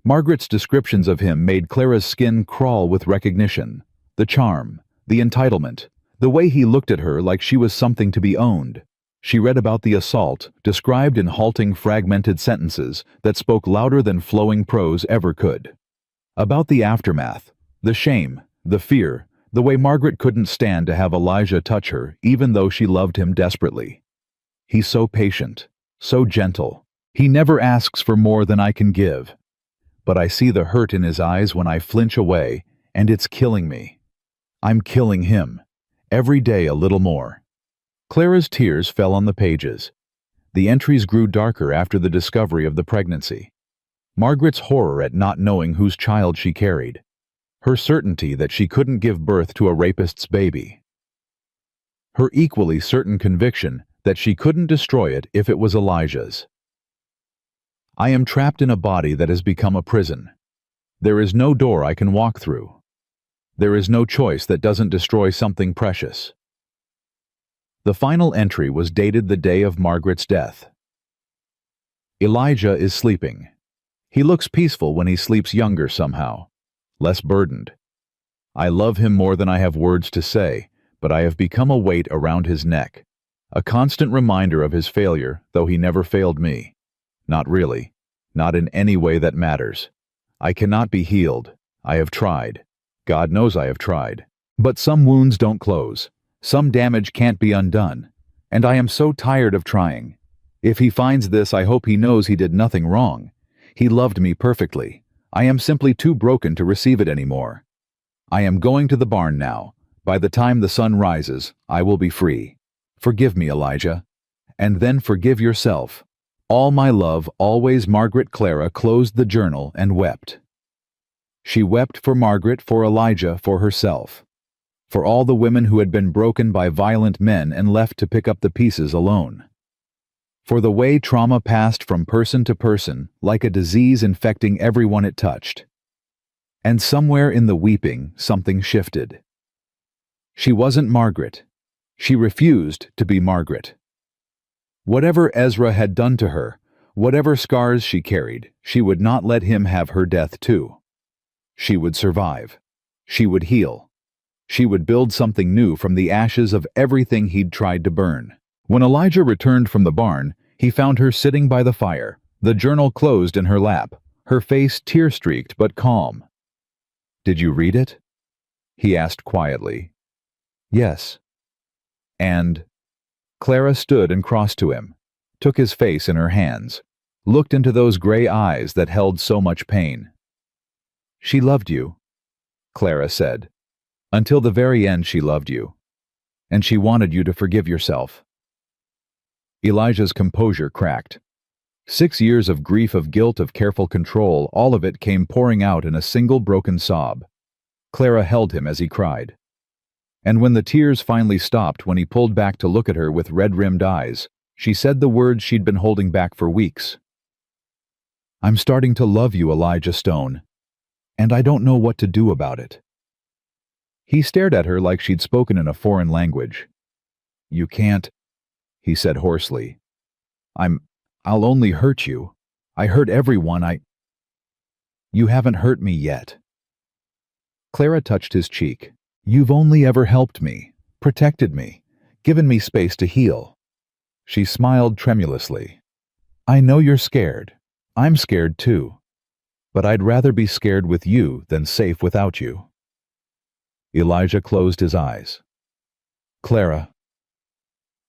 Margaret's descriptions of him made Clara's skin crawl with recognition. The charm, the entitlement, the way he looked at her like she was something to be owned. She read about the assault, described in halting, fragmented sentences that spoke louder than flowing prose ever could. About the aftermath, the shame, the fear, the way Margaret couldn't stand to have Elijah touch her even though she loved him desperately. He's so patient, so gentle. He never asks for more than I can give. But I see the hurt in his eyes when I flinch away, and it's killing me. I'm killing him. Every day a little more. Clara's tears fell on the pages. The entries grew darker after the discovery of the pregnancy. Margaret's horror at not knowing whose child she carried. Her certainty that she couldn't give birth to a rapist's baby. Her equally certain conviction that she couldn't destroy it if it was Elijah's. I am trapped in a body that has become a prison. There is no door I can walk through. There is no choice that doesn't destroy something precious. The final entry was dated the day of Margaret's death. Elijah is sleeping. He looks peaceful when he sleeps, younger somehow, less burdened. I love him more than I have words to say, but I have become a weight around his neck, a constant reminder of his failure, though he never failed me. Not really. Not in any way that matters. I cannot be healed. I have tried. God knows I have tried. But some wounds don't close. Some damage can't be undone. And I am so tired of trying. If he finds this, I hope he knows he did nothing wrong. He loved me perfectly. I am simply too broken to receive it anymore. I am going to the barn now. By the time the sun rises, I will be free. Forgive me, Elijah. And then forgive yourself. All my love, always. Margaret. Clara closed the journal and wept. She wept for Margaret, for Elijah, for herself. For all the women who had been broken by violent men and left to pick up the pieces alone. For the way trauma passed from person to person, like a disease infecting everyone it touched. And somewhere in the weeping, something shifted. She wasn't Margaret. She refused to be Margaret. Whatever Ezra had done to her, whatever scars she carried, she would not let him have her death too. She would survive. She would heal. She would build something new from the ashes of everything he'd tried to burn. When Elijah returned from the barn, he found her sitting by the fire, the journal closed in her lap, her face tear-streaked but calm. "Did you read it?" he asked quietly. "Yes." "And?" Clara stood and crossed to him, took his face in her hands, looked into those gray eyes that held so much pain. "She loved you," Clara said. "Until the very end she loved you. And she wanted you to forgive yourself." Elijah's composure cracked. 6 years of grief, of guilt, of careful control, all of it came pouring out in a single broken sob. Clara held him as he cried. And when the tears finally stopped, when he pulled back to look at her with red-rimmed eyes, she said the words she'd been holding back for weeks. "I'm starting to love you, Elijah Stone, and I don't know what to do about it." He stared at her like she'd spoken in a foreign language. "You can't," he said hoarsely. I'll only hurt you. I hurt everyone. You haven't hurt me yet." Clara touched his cheek. "You've only ever helped me, protected me, given me space to heal." She smiled tremulously. "I know you're scared. I'm scared too. But I'd rather be scared with you than safe without you." Elijah closed his eyes. "Clara,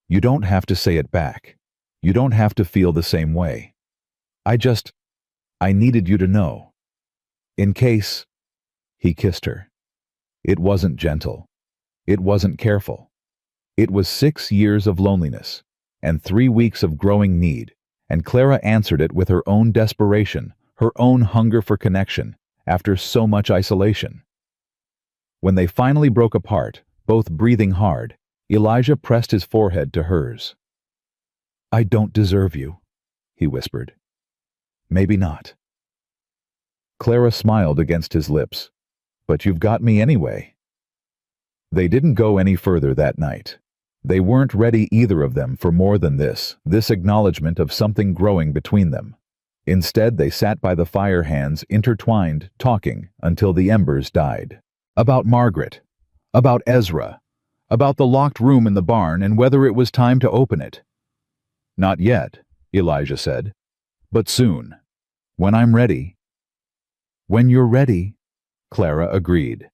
you don't have to say it back. You don't have to feel the same way. I needed you to know. In case..." He kissed her. It wasn't gentle. It wasn't careful. It was 6 years of loneliness, and 3 weeks of growing need, and Clara answered it with her own desperation, her own hunger for connection, after so much isolation. When they finally broke apart, both breathing hard, Elijah pressed his forehead to hers. "I don't deserve you," he whispered. "Maybe not." Clara smiled against his lips. "But you've got me anyway." They didn't go any further that night. They weren't ready, either of them, for more than this acknowledgement of something growing between them. Instead, they sat by the fire, hands intertwined, talking until the embers died. About Margaret, about Ezra, about the locked room in the barn and whether it was time to open it. "Not yet," Elijah said, "but soon. When I'm ready." "When you're ready," Clara agreed.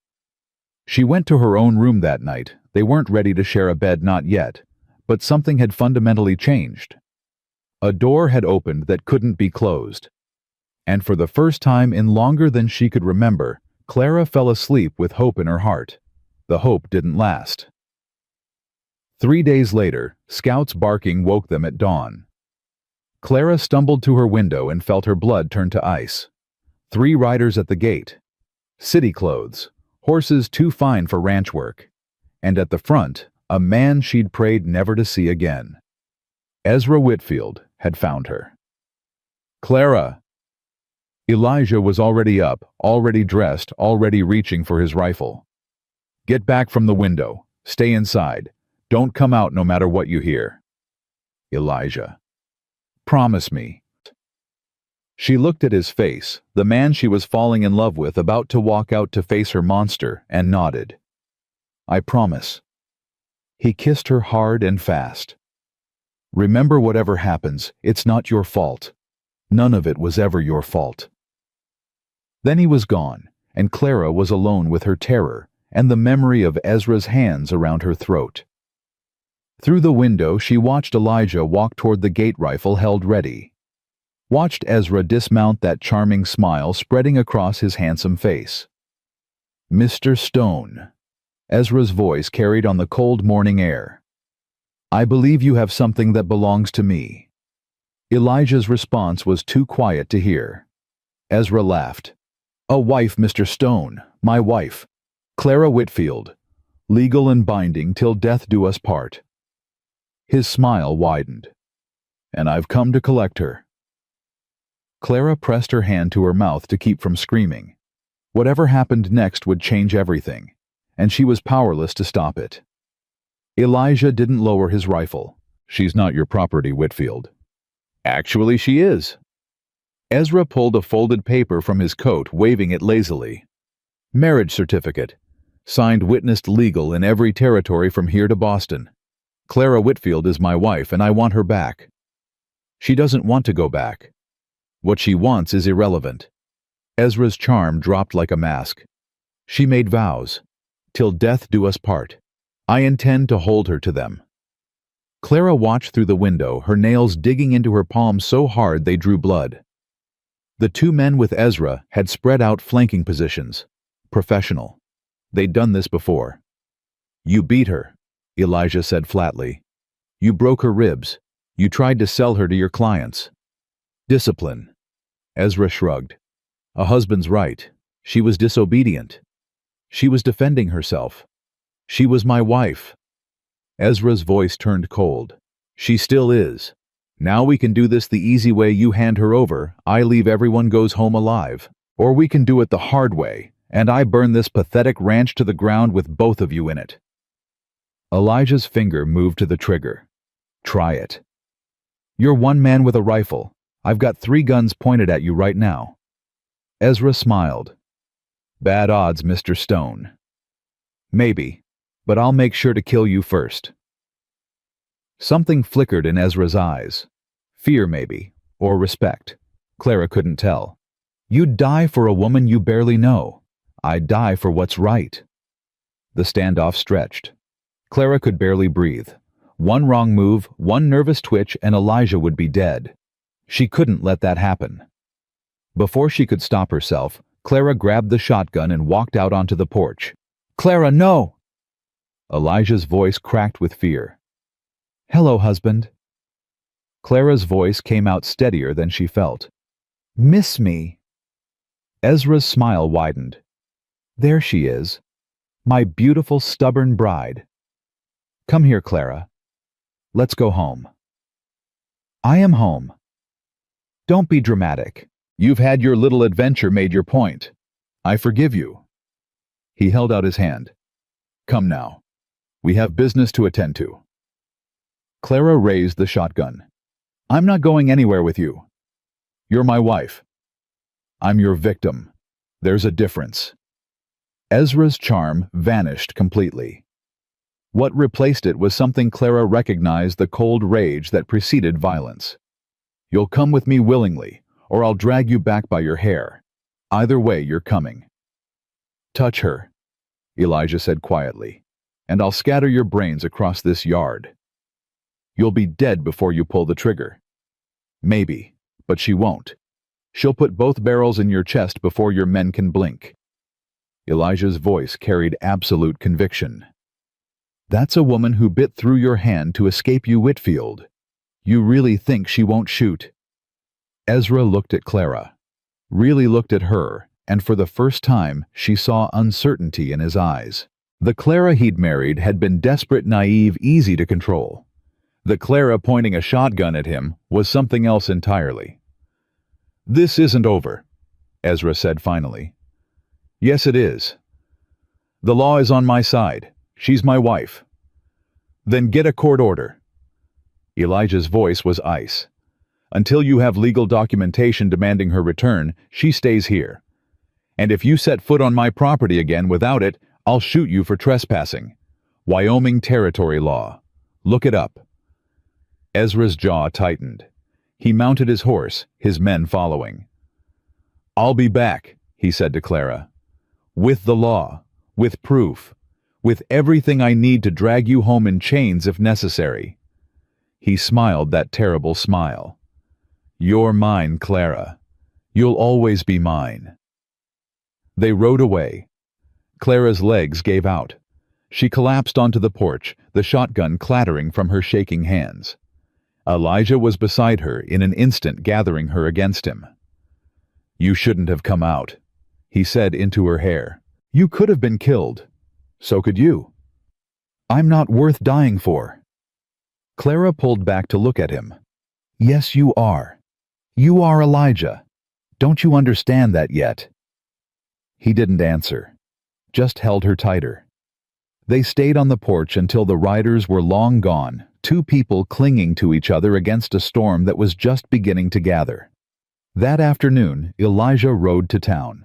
She went to her own room that night. They weren't ready to share a bed, not yet, but something had fundamentally changed. A door had opened that couldn't be closed. And for the first time in longer than she could remember, Clara fell asleep with hope in her heart. The hope didn't last. 3 days later, Scout's barking woke them at dawn. Clara stumbled to her window and felt her blood turn to ice. 3 riders at the gate. City clothes, horses too fine for ranch work. And at the front, a man she'd prayed never to see again. Ezra Whitfield had found her. "Clara!" Elijah was already up, already dressed, already reaching for his rifle. "Get back from the window. Stay inside. Don't come out no matter what you hear." Elijah. "Promise me." She looked at his face, the man she was falling in love with, about to walk out to face her monster, and nodded. "I promise." He kissed her hard and fast. "Remember, whatever happens, it's not your fault. None of it was ever your fault." Then he was gone, and Clara was alone with her terror and the memory of Ezra's hands around her throat. Through the window, she watched Elijah walk toward the gate, rifle held ready. Watched Ezra dismount, that charming smile spreading across his handsome face. "Mr. Stone," Ezra's voice carried on the cold morning air. "I believe you have something that belongs to me." Elijah's response was too quiet to hear. Ezra laughed. "A wife, Mr. Stone, my wife. Clara Whitfield. Legal and binding till death do us part." His smile widened. "And I've come to collect her." Clara pressed her hand to her mouth to keep from screaming. Whatever happened next would change everything, and she was powerless to stop it. Elijah didn't lower his rifle. "She's not your property, Whitfield." "Actually, she is." Ezra pulled a folded paper from his coat, waving it lazily. "Marriage certificate. Signed, witnessed, legal in every territory from here to Boston. Clara Whitfield is my wife, and I want her back." "She doesn't want to go back. What she wants is irrelevant." Ezra's charm dropped like a mask. "She made vows. Till death do us part. I intend to hold her to them." Clara watched through the window, her nails digging into her palms so hard they drew blood. The 2 men with Ezra had spread out flanking positions. Professional. They'd done this before. "You beat her," Elijah said flatly. "You broke her ribs. You tried to sell her to your clients." "Discipline." Ezra shrugged. "A husband's right. She was disobedient. She was defending herself. She was my wife." Ezra's voice turned cold. "She still is. Now we can do this the easy way. You hand her over, I leave, everyone goes home alive. Or we can do it the hard way, and I burn this pathetic ranch to the ground with both of you in it." Elijah's finger moved to the trigger. "Try it." "You're one man with a rifle. I've got 3 guns pointed at you right now." Ezra smiled. "Bad odds, Mr. Stone." "Maybe, but I'll make sure to kill you first." Something flickered in Ezra's eyes. Fear, maybe, or respect. Clara couldn't tell. "You'd die for a woman you barely know. I'd die for what's right." The standoff stretched. Clara could barely breathe. One wrong move, one nervous twitch, and Elijah would be dead. She couldn't let that happen. Before she could stop herself, Clara grabbed the shotgun and walked out onto the porch. "Clara, no!" Elijah's voice cracked with fear. "Hello, husband." Clara's voice came out steadier than she felt. "Miss me?" Ezra's smile widened. "There she is. My beautiful, stubborn bride. Come here, Clara. Let's go home." "I am home." "Don't be dramatic. You've had your little adventure, made your point. I forgive you." He held out his hand. "Come now. We have business to attend to." Clara raised the shotgun. "I'm not going anywhere with you. You're my wife. I'm your victim. There's a difference." Ezra's charm vanished completely. What replaced it was something Clara recognized: the cold rage that preceded violence. "You'll come with me willingly, or I'll drag you back by your hair. Either way, you're coming." "Touch her," Elijah said quietly, "and I'll scatter your brains across this yard. You'll be dead before you pull the trigger." "Maybe, but she won't. She'll put both barrels in your chest before your men can blink." Elijah's voice carried absolute conviction. "That's a woman who bit through your hand to escape you, Whitfield. You really think she won't shoot?" Ezra looked at Clara, really looked at her, and for the first time she saw uncertainty in his eyes. The Clara he'd married had been desperate, naive, easy to control. The Clara pointing a shotgun at him was something else entirely. "This isn't over," Ezra said finally. "Yes, it is. The law is on my side. She's my wife." "Then get a court order." Elijah's voice was ice. "Until you have legal documentation demanding her return, she stays here. And if you set foot on my property again without it, I'll shoot you for trespassing. Wyoming territory law. Look it up." Ezra's jaw tightened. He mounted his horse, his men following. "I'll be back," he said to Clara. "With the law, with proof, with everything I need to drag you home in chains if necessary." He smiled that terrible smile. "You're mine, Clara. You'll always be mine." They rode away. Clara's legs gave out. She collapsed onto the porch, the shotgun clattering from her shaking hands. Elijah was beside her in an instant, gathering her against him. "You shouldn't have come out," he said into her hair. "You could have been killed. So could you. I'm not worth dying for." Clara pulled back to look at him. "Yes, you are. You are Elijah. Don't you understand that yet?" He didn't answer, just held her tighter. They stayed on the porch until the riders were long gone, two people clinging to each other against a storm that was just beginning to gather. That afternoon, Elijah rode to town.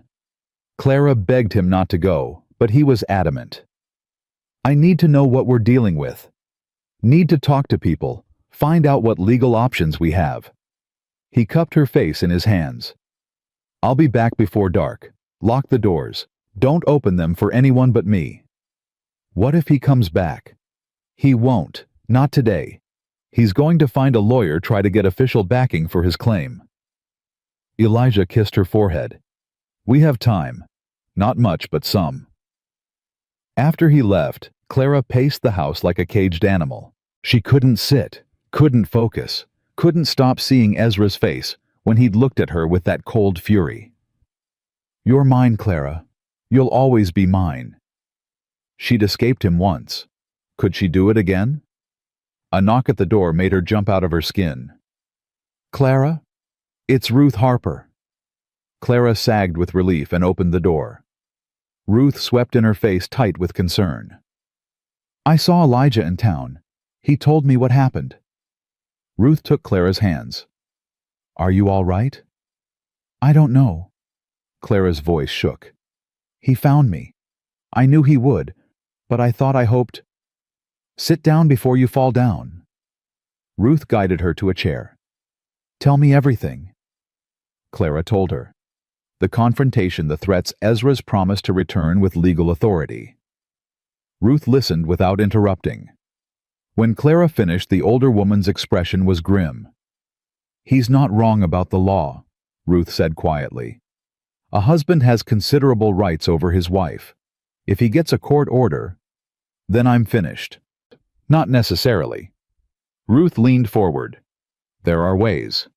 Clara begged him not to go, but he was adamant. "I need to know what we're dealing with. Need to talk to people, find out what legal options we have." He cupped her face in his hands. "I'll be back before dark. Lock the doors. Don't open them for anyone but me." What if he comes back? He won't, not today. He's going to find a lawyer, try to get official backing for his claim. Elijah kissed her forehead. "We have time. Not much, but some." After he left, Clara paced the house like a caged animal. She couldn't sit, couldn't focus, couldn't stop seeing Ezra's face when he'd looked at her with that cold fury. "You're mine, Clara. You'll always be mine." She'd escaped him once. Could she do it again? A knock at the door made her jump out of her skin. "Clara? It's Ruth Harper." Clara sagged with relief and opened the door. Ruth swept in her face tight with concern. "I saw Elijah in town. He told me what happened." Ruth took Clara's hands. "Are you all right?" "I don't know." Clara's voice shook. "He found me. I knew he would, but I hoped. Sit down before you fall down." Ruth guided her to a chair. "Tell me everything." Clara told her. The confrontation, the threats, Ezra's promise to return with legal authority. Ruth listened without interrupting. When Clara finished, the older woman's expression was grim. "He's not wrong about the law," Ruth said quietly. "A husband has considerable rights over his wife. If he gets a court order, then I'm finished." "Not necessarily." Ruth leaned forward. There are ways.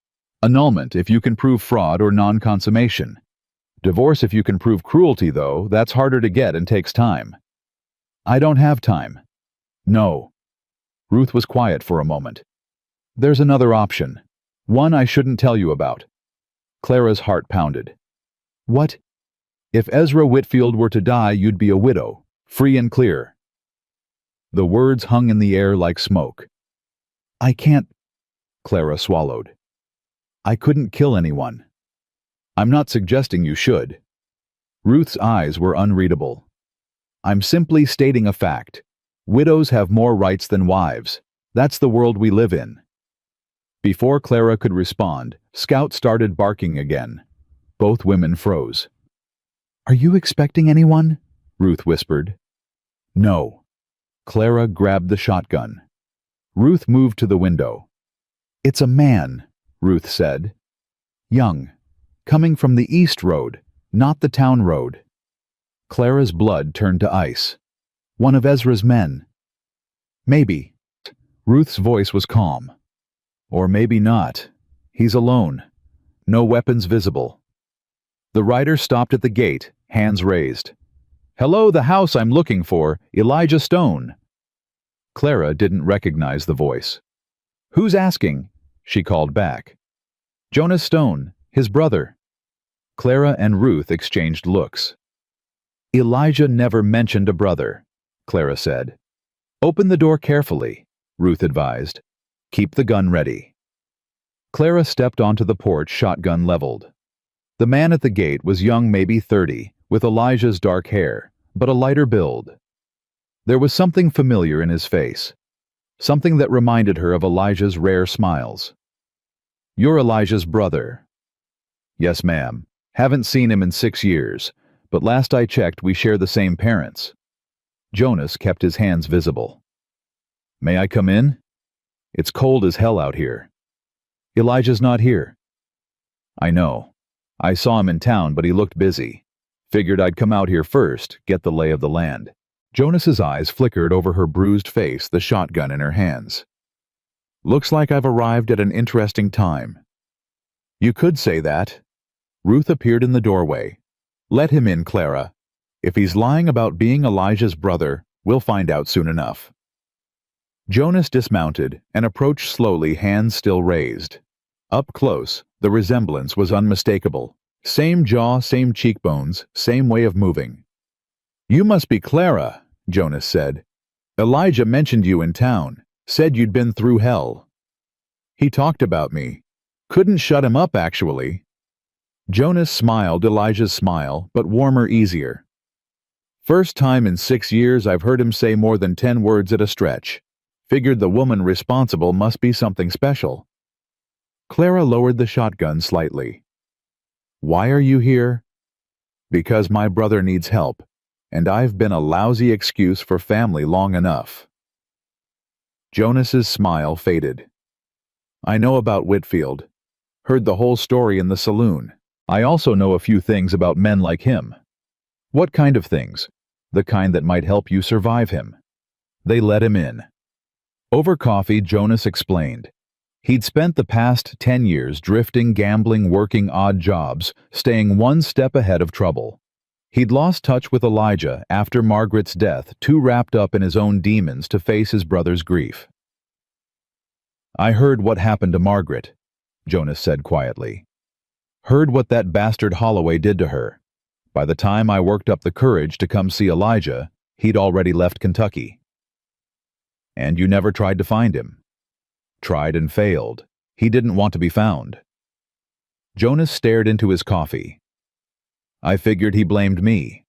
Annulment if you can prove fraud or non-consummation. Divorce if you can prove cruelty, though, that's harder to get and takes time. I don't have time. No. Ruth was quiet for a moment. There's another option. One I shouldn't tell you about. Clara's heart pounded. What? If Ezra Whitfield were to die, you'd be a widow, free and clear. The words hung in the air like smoke. I can't. Clara swallowed. I couldn't kill anyone. I'm not suggesting you should. Ruth's eyes were unreadable. I'm simply stating a fact. Widows have more rights than wives. That's the world we live in. Before Clara could respond, Scout started barking again. Both women froze. Are you expecting anyone? Ruth whispered. No. Clara grabbed the shotgun. Ruth moved to the window. It's a man, Ruth said. Young. Coming from the east road, not the town road. Clara's blood turned to ice. One of Ezra's men. Maybe. Ruth's voice was calm. Or maybe not. He's alone. No weapons visible. The rider stopped at the gate, hands raised. Hello, the house I'm looking for, Elijah Stone. Clara didn't recognize the voice. Who's asking? She called back. Jonas Stone, his brother. Clara and Ruth exchanged looks. Elijah never mentioned a brother, Clara said. Open the door carefully, Ruth advised. Keep the gun ready. Clara stepped onto the porch, shotgun leveled. The man at the gate was young, maybe 30, with Elijah's dark hair, but a lighter build. There was something familiar in his face, something that reminded her of Elijah's rare smiles. You're Elijah's brother. Yes, ma'am. Haven't seen him in 6 years, but last I checked we share the same parents. Jonas kept his hands visible. May I come in? It's cold as hell out here. Elijah's not here. I know. I saw him in town, but he looked busy. Figured I'd come out here first, get the lay of the land. Jonas's eyes flickered over her bruised face, the shotgun in her hands. Looks like I've arrived at an interesting time. You could say that. Ruth appeared in the doorway. Let him in, Clara. If he's lying about being Elijah's brother, we'll find out soon enough. Jonas dismounted and approached slowly, hands still raised. Up close, the resemblance was unmistakable. Same jaw, same cheekbones, same way of moving. You must be Clara, Jonas said. Elijah mentioned you in town, said you'd been through hell. He talked about me. Couldn't shut him up, actually. Jonas smiled Elijah's smile, but warmer, easier. First time in 6 years I've heard him say more than 10 words at a stretch. Figured the woman responsible must be something special. Clara lowered the shotgun slightly. Why are you here? Because my brother needs help, and I've been a lousy excuse for family long enough. Jonas's smile faded. I know about Whitfield. Heard the whole story in the saloon. I also know a few things about men like him. What kind of things? The kind that might help you survive him. They let him in. Over coffee, Jonas explained. He'd spent the past 10 years drifting, gambling, working odd jobs, staying one step ahead of trouble. He'd lost touch with Elijah after Margaret's death, too wrapped up in his own demons to face his brother's grief. I heard what happened to Margaret, Jonas said quietly. Heard what that bastard Holloway did to her. By the time I worked up the courage to come see Elijah, he'd already left Kentucky. And you never tried to find him. Tried and failed. He didn't want to be found. Jonas stared into his coffee. I figured he blamed me.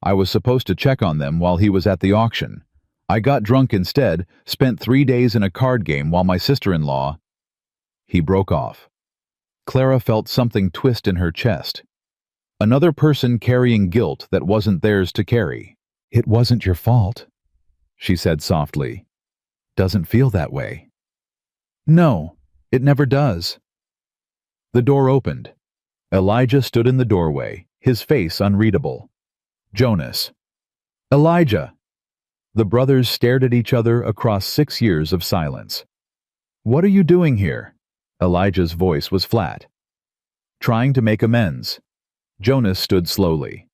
I was supposed to check on them while he was at the auction. I got drunk instead, spent 3 days in a card game while my sister-in-law... He broke off. Clara felt something twist in her chest. Another person carrying guilt that wasn't theirs to carry. It wasn't your fault, she said softly. Doesn't feel that way. No, it never does. The door opened. Elijah stood in the doorway, his face unreadable. Jonas. Elijah. The brothers stared at each other across 6 years of silence. What are you doing here? Elijah's voice was flat. Trying to make amends. Jonas stood slowly.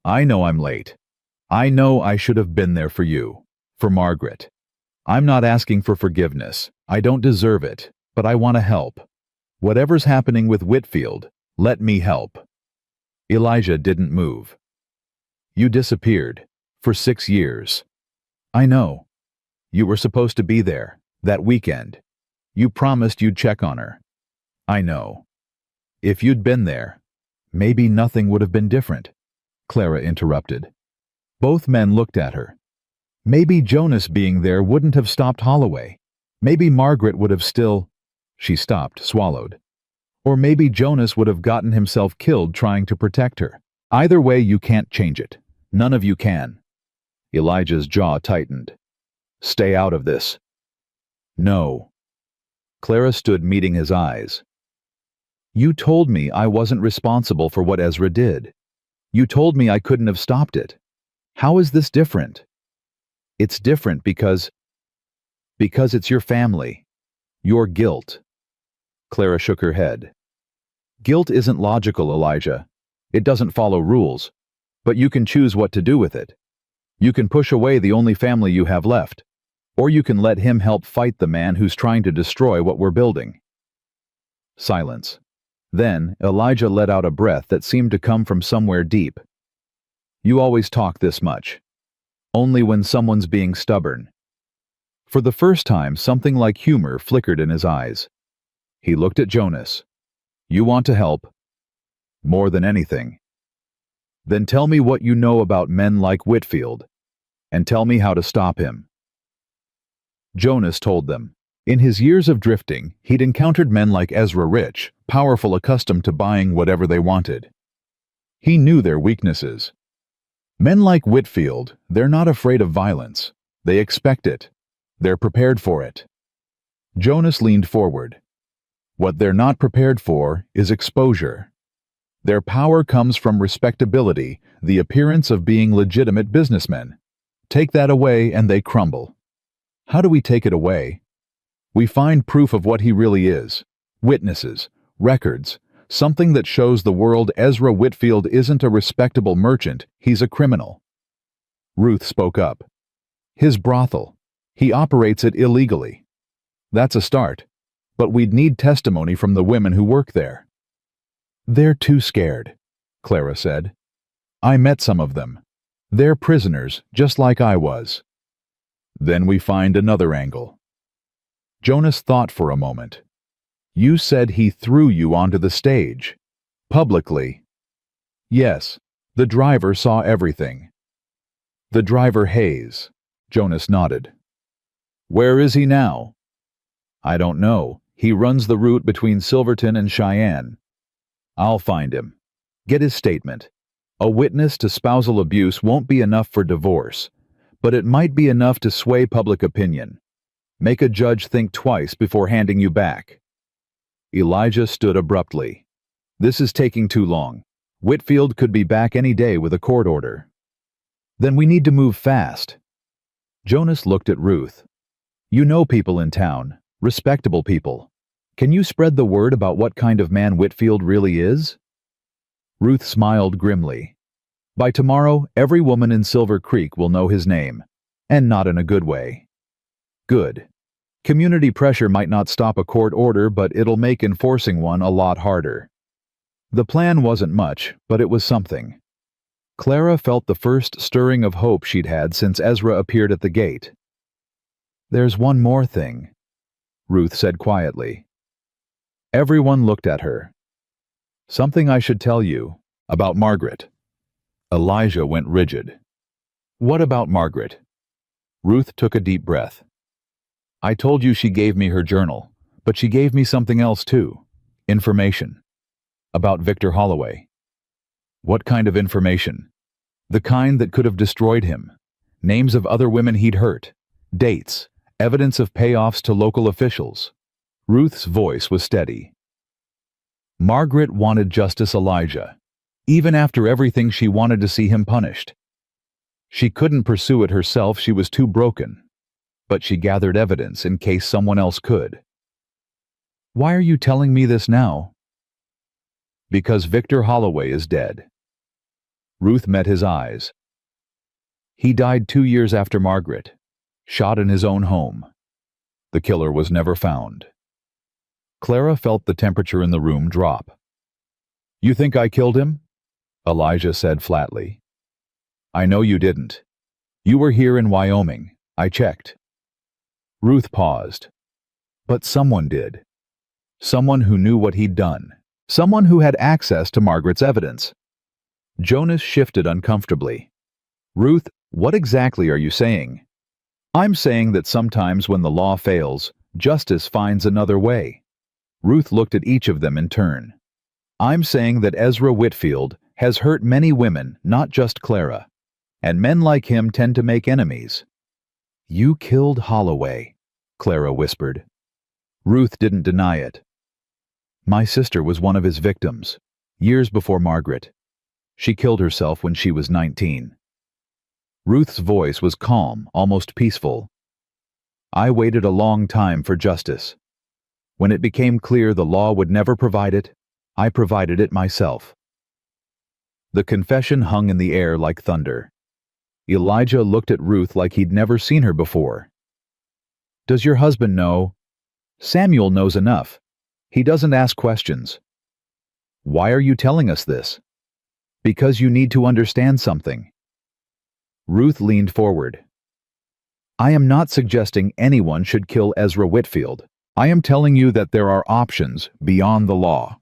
I know I'm late. I know I should have been there for you, for Margaret. I'm not asking for forgiveness. I don't deserve it, but I want to help. Whatever's happening with Whitfield, let me help. Elijah didn't move. You disappeared. For 6 years. I know. You were supposed to be there, that weekend. You promised you'd check on her. I know. If you'd been there, maybe nothing would have been different, Clara interrupted. Both men looked at her. Maybe Jonas being there wouldn't have stopped Holloway. Maybe Margaret would have still... She stopped, swallowed. Or maybe Jonas would have gotten himself killed trying to protect her. Either way, you can't change it. None of you can. Elijah's jaw tightened. Stay out of this. No. Clara stood meeting his eyes. You told me I wasn't responsible for what Ezra did. You told me I couldn't have stopped it. How is this different? It's different because it's your family. Your guilt. Clara shook her head. Guilt isn't logical, Elijah. It doesn't follow rules. But you can choose what to do with it. You can push away the only family you have left. Or you can let him help fight the man who's trying to destroy what we're building. Silence. Then, Elijah let out a breath that seemed to come from somewhere deep. You always talk this much. Only when someone's being stubborn. For the first time, something like humor flickered in his eyes. He looked at Jonas. You want to help? More than anything. Then tell me what you know about men like Whitfield, and tell me how to stop him. Jonas told them. In his years of drifting, he'd encountered men like Ezra Rich, powerful, accustomed to buying whatever they wanted. He knew their weaknesses. Men like Whitfield, they're not afraid of violence. They expect it. They're prepared for it. Jonas leaned forward. What they're not prepared for is exposure. Their power comes from respectability, the appearance of being legitimate businessmen. Take that away and they crumble. How do we take it away? We find proof of what he really is. Witnesses, records, something that shows the world Ezra Whitfield isn't a respectable merchant, he's a criminal. Ruth spoke up. His brothel. He operates it illegally. That's a start. But we'd need testimony from the women who work there. They're too scared, Clara said. I met some of them. They're prisoners, just like I was. Then we find another angle. Jonas thought for a moment. You said he threw you onto the stage. Publicly. Yes, the driver saw everything. The driver Hayes. Jonas nodded. Where is he now? I don't know. He runs the route between Silverton and Cheyenne. I'll find him. Get his statement. A witness to spousal abuse won't be enough for divorce, but it might be enough to sway public opinion. Make a judge think twice before handing you back. Elijah stood abruptly. This is taking too long. Whitfield could be back any day with a court order. Then we need to move fast. Jonas looked at Ruth. You know people in town, respectable people. Can you spread the word about what kind of man Whitfield really is? Ruth smiled grimly. By tomorrow, every woman in Silver Creek will know his name, and not in a good way. Good. Community pressure might not stop a court order, but it'll make enforcing one a lot harder. The plan wasn't much, but it was something. Clara felt the first stirring of hope she'd had since Ezra appeared at the gate. There's one more thing, Ruth said quietly. Everyone looked at her. Something I should tell you about Margaret. Elijah went rigid. What about Margaret? Ruth took a deep breath. I told you she gave me her journal, but she gave me something else too. Information. About Victor Holloway. What kind of information? The kind that could have destroyed him. Names of other women he'd hurt. Dates. Evidence of payoffs to local officials. Ruth's voice was steady. Margaret wanted Justice Elijah, even after everything she wanted to see him punished. She couldn't pursue it herself, she was too broken. But she gathered evidence in case someone else could. Why are you telling me this now? Because Victor Holloway is dead. Ruth met his eyes. He died 2 years after Margaret, shot in his own home. The killer was never found. Clara felt the temperature in the room drop. You think I killed him? Elijah said flatly. I know you didn't. You were here in Wyoming. I checked. Ruth paused. But someone did. Someone who knew what he'd done. Someone who had access to Margaret's evidence. Jonas shifted uncomfortably. Ruth, what exactly are you saying? I'm saying that sometimes when the law fails, justice finds another way. Ruth looked at each of them in turn. I'm saying that Ezra Whitfield has hurt many women, not just Clara. And men like him tend to make enemies. You killed Holloway, Clara whispered. Ruth didn't deny it. My sister was one of his victims, years before Margaret. She killed herself when she was 19. Ruth's voice was calm, almost peaceful. I waited a long time for justice. When it became clear the law would never provide it, I provided it myself. The confession hung in the air like thunder. Elijah looked at Ruth like he'd never seen her before. Does your husband know? Samuel knows enough. He doesn't ask questions. Why are you telling us this? Because you need to understand something. Ruth leaned forward. I am not suggesting anyone should kill Ezra Whitfield. I am telling you that there are options beyond the law.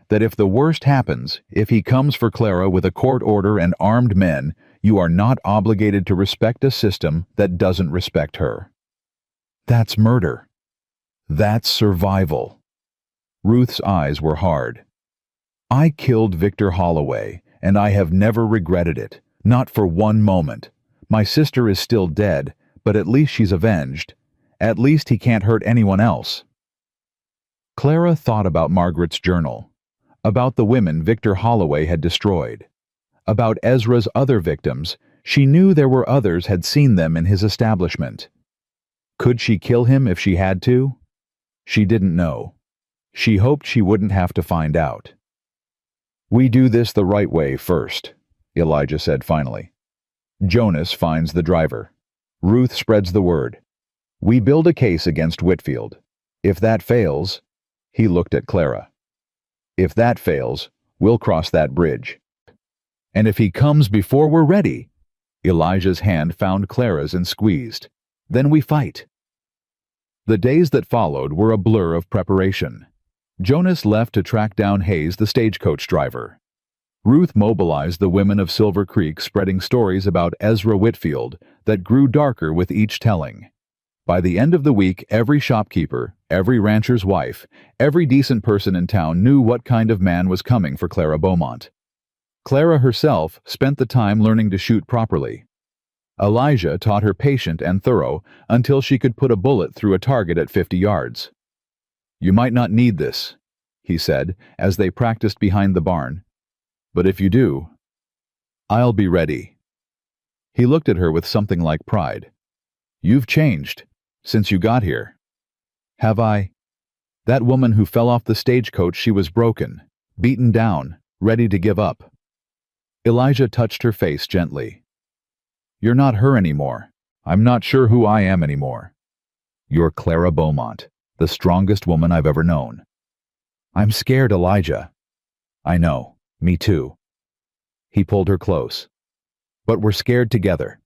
That if the worst happens, if he comes for Clara with a court order and armed men, you are not obligated to respect a system that doesn't respect her. That's murder. That's survival. Ruth's eyes were hard. I killed Victor Holloway, and I have never regretted it, not for one moment. My sister is still dead, but at least she's avenged. At least he can't hurt anyone else. Clara thought about Margaret's journal, about the women Victor Holloway had destroyed, about Ezra's other victims. She knew there were others had seen them in his establishment. Could she kill him if she had to? She didn't know. She hoped she wouldn't have to find out. We do this the right way first, Elijah said finally. Jonas finds the driver. Ruth spreads the word. We build a case against Whitfield. If that fails, he looked at Clara. If that fails, we'll cross that bridge. And if he comes before we're ready, Elijah's hand found Clara's and squeezed. Then we fight. The days that followed were a blur of preparation. Jonas left to track down Hayes, the stagecoach driver. Ruth mobilized the women of Silver Creek, spreading stories about Ezra Whitfield that grew darker with each telling. By the end of the week, every shopkeeper, every rancher's wife, every decent person in town knew what kind of man was coming for Clara Beaumont. Clara herself spent the time learning to shoot properly. Elijah taught her patient and thorough until she could put a bullet through a target at 50 yards. You might not need this, he said as they practiced behind the barn. But if you do, I'll be ready. He looked at her with something like pride. You've changed since you got here. Have I? That woman who fell off the stagecoach, she was broken, beaten down, ready to give up. Elijah touched her face gently. You're not her anymore. I'm not sure who I am anymore. You're Clara Beaumont, the strongest woman I've ever known. I'm scared, Elijah. I know, me too. He pulled her close. But we're scared together.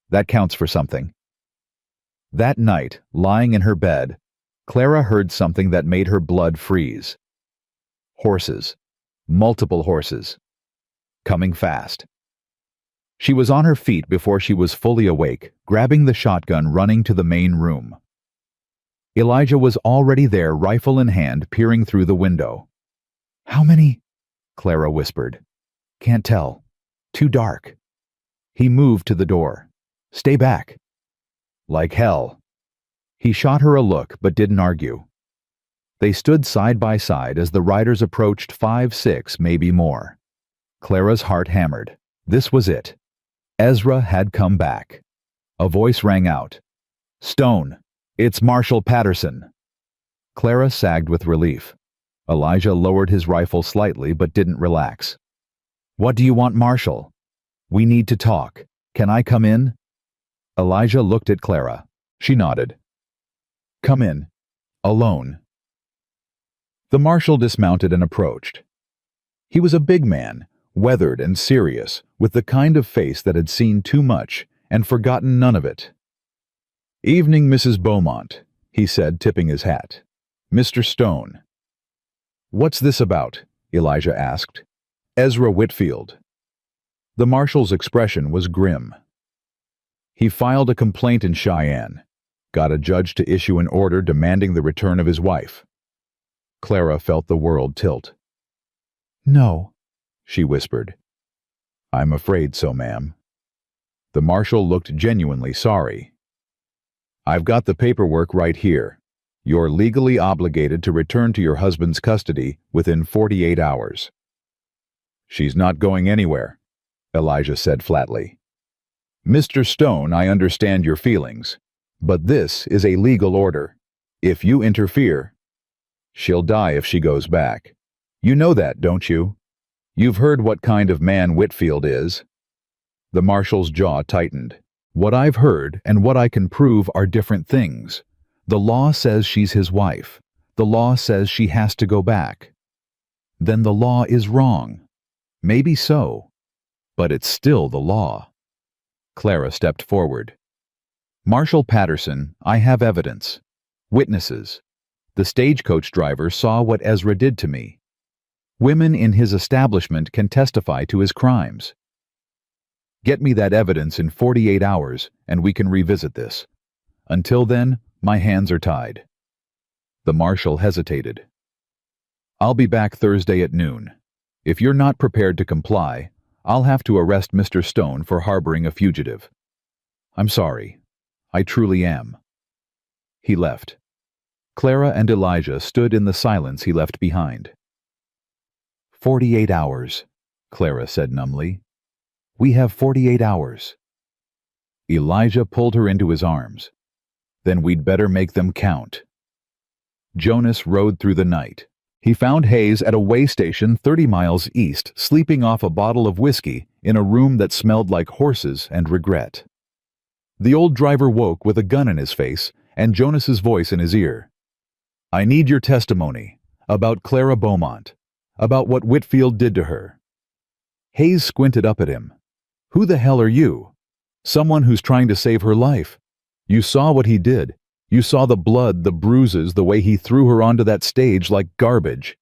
That counts for something. That night, lying in her bed, Clara heard something that made her blood freeze. Horses. Multiple horses. Coming fast. She was on her feet before she was fully awake, grabbing the shotgun, running to the main room. Elijah was already there, rifle in hand, peering through the window. How many? Clara whispered. Can't tell. Too dark. He moved to the door. Stay back. Like hell. He shot her a look but didn't argue. They stood side by side as the riders approached 5, 6, maybe more. Clara's heart hammered. This was it. Ezra had come back. A voice rang out. Stone, it's Marshal Patterson. Clara sagged with relief. Elijah lowered his rifle slightly but didn't relax. "What do you want, Marshal?" "We need to talk. Can I come in?" Elijah looked at Clara. She nodded. "Come in. Alone." The Marshal dismounted and approached. He was a big man, weathered and serious, with the kind of face that had seen too much and forgotten none of it. "Evening, Mrs. Beaumont," he said, tipping his hat. "Mr. Stone." "What's this about?" Elijah asked. "Ezra Whitfield." The Marshal's expression was grim. "He filed a complaint in Cheyenne, got a judge to issue an order demanding the return of his wife." Clara felt the world tilt. "No," she whispered. "I'm afraid so, ma'am." The Marshal looked genuinely sorry. "I've got the paperwork right here. You're legally obligated to return to your husband's custody within 48 hours. "She's not going anywhere," Elijah said flatly. "Mr. Stone, I understand your feelings, but this is a legal order. If you interfere, she'll die if she goes back. You know that, don't you? You've heard what kind of man Whitfield is." The Marshal's jaw tightened. "What I've heard and what I can prove are different things. The law says she's his wife. The law says she has to go back. Then the law is wrong. Maybe so, but it's still the law." Clara stepped forward. "Marshal Patterson, I have evidence. Witnesses. The stagecoach driver saw what Ezra did to me. Women in his establishment can testify to his crimes. Get me that evidence in 48 hours and we can revisit this. Until then, my hands are tied." The Marshal hesitated. "I'll be back Thursday at noon. If you're not prepared to comply, I'll have to arrest Mr. Stone for harboring a fugitive. I'm sorry. I truly am." He left. Clara and Elijah stood in the silence he left behind. 48 hours, Clara said numbly. "We have 48 hours." Elijah pulled her into his arms. "Then we'd better make them count." Jonas rode through the night. He found Hayes at a way station 30 miles east, sleeping off a bottle of whiskey in a room that smelled like horses and regret. The old driver woke with a gun in his face and Jonas's voice in his ear. "I need your testimony about Clara Beaumont, about what Whitfield did to her." Hayes squinted up at him. "Who the hell are you?" "Someone who's trying to save her life. You saw what he did. You saw the blood, the bruises, the way he threw her onto that stage like garbage."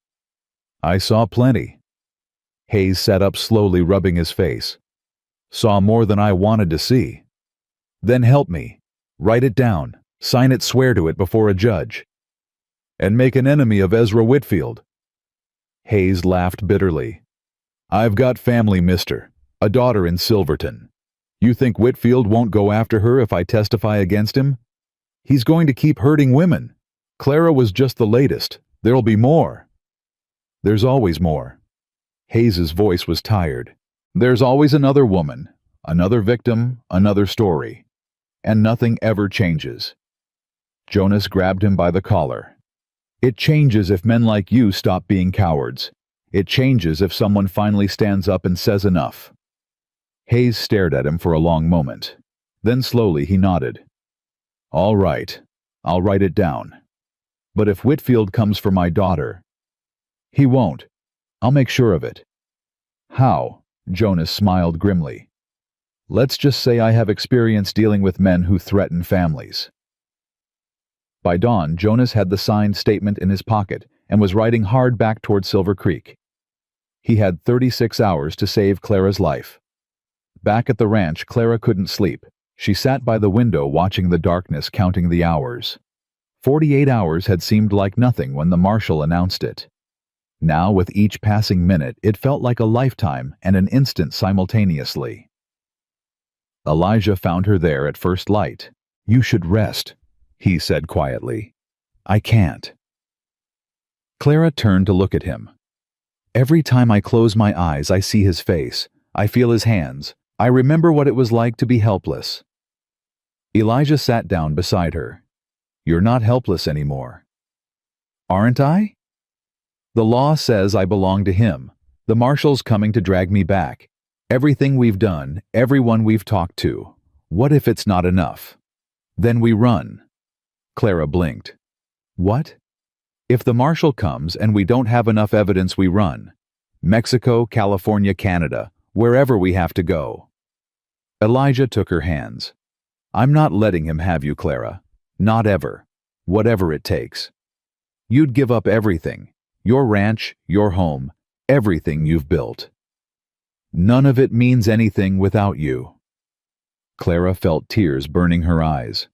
"I saw plenty." Hayes sat up slowly, rubbing his face. "Saw more than I wanted to see." "Then help me. Write it down. Sign it, swear to it before a judge." "And make an enemy of Ezra Whitfield." Hayes laughed bitterly. "I've got family, mister. A daughter in Silverton. You think Whitfield won't go after her if I testify against him? He's going to keep hurting women. Clara was just the latest. There'll be more." "There's always more." Hayes's voice was tired. "There's always another woman, another victim, another story. And nothing ever changes." Jonas grabbed him by the collar. "It changes if men like you stop being cowards. It changes if someone finally stands up and says enough." Hayes stared at him for a long moment. Then slowly he nodded. "All right, I'll write it down. But if Whitfield comes for my daughter—" "He won't. I'll make sure of it." "How?" Jonas smiled grimly. "Let's just say I have experience dealing with men who threaten families." By dawn, Jonas had the signed statement in his pocket and was riding hard back toward Silver Creek. He had 36 hours to save Clara's life. Back at the ranch, Clara couldn't sleep. She sat by the window watching the darkness, counting the hours. 48 hours had seemed like nothing when the Marshal announced it. Now, with each passing minute, it felt like a lifetime and an instant simultaneously. Elijah found her there at first light. "You should rest," he said quietly. "I can't." Clara turned to look at him. "Every time I close my eyes, I see his face. I feel his hands. I remember what it was like to be helpless." Elijah sat down beside her. "You're not helpless anymore." Aren't I? The law says I belong to him. The marshal's coming to drag me back. Everything we've done, everyone we've talked to. What if it's not enough? Then we run. Clara blinked. What? If the marshal comes and we don't have enough evidence, we run. Mexico, California, Canada, wherever we have to go. Elijah took her hands. I'm not letting him have you, Clara. Not ever. Whatever it takes. You'd give up everything. Your ranch, your home, everything you've built. None of it means anything without you. Clara felt tears burning her eyes.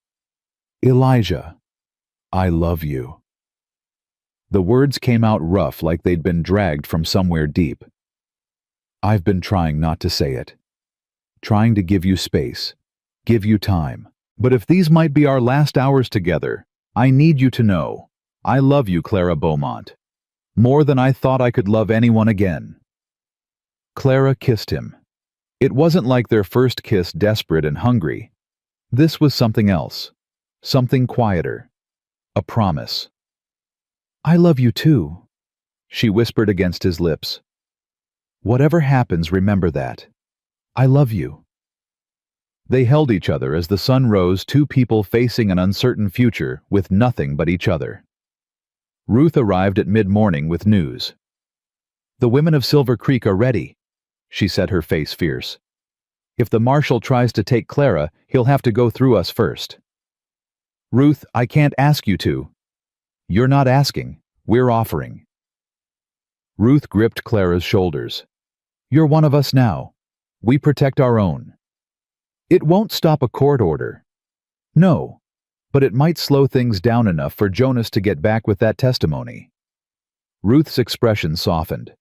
Elijah, I love you. The words came out rough, like they'd been dragged from somewhere deep. I've been trying not to say it. Trying to give you space, give you time. But if these might be our last hours together, I need you to know, I love you, Clara Beaumont. More than I thought I could love anyone again. Clara kissed him. It wasn't like their first kiss, desperate and hungry. This was something else. Something quieter. A promise. I love you too, she whispered against his lips. Whatever happens, remember that. I love you. They held each other as the sun rose, two people facing an uncertain future with nothing but each other. Ruth arrived at mid-morning with news. The women of Silver Creek are ready, she said, her face fierce. If the marshal tries to take Clara, he'll have to go through us first. Ruth, I can't ask you to. You're not asking, we're offering. Ruth gripped Clara's shoulders. You're one of us now. We protect our own. It won't stop a court order. No, but it might slow things down enough for Jonas to get back with that testimony. Ruth's expression softened.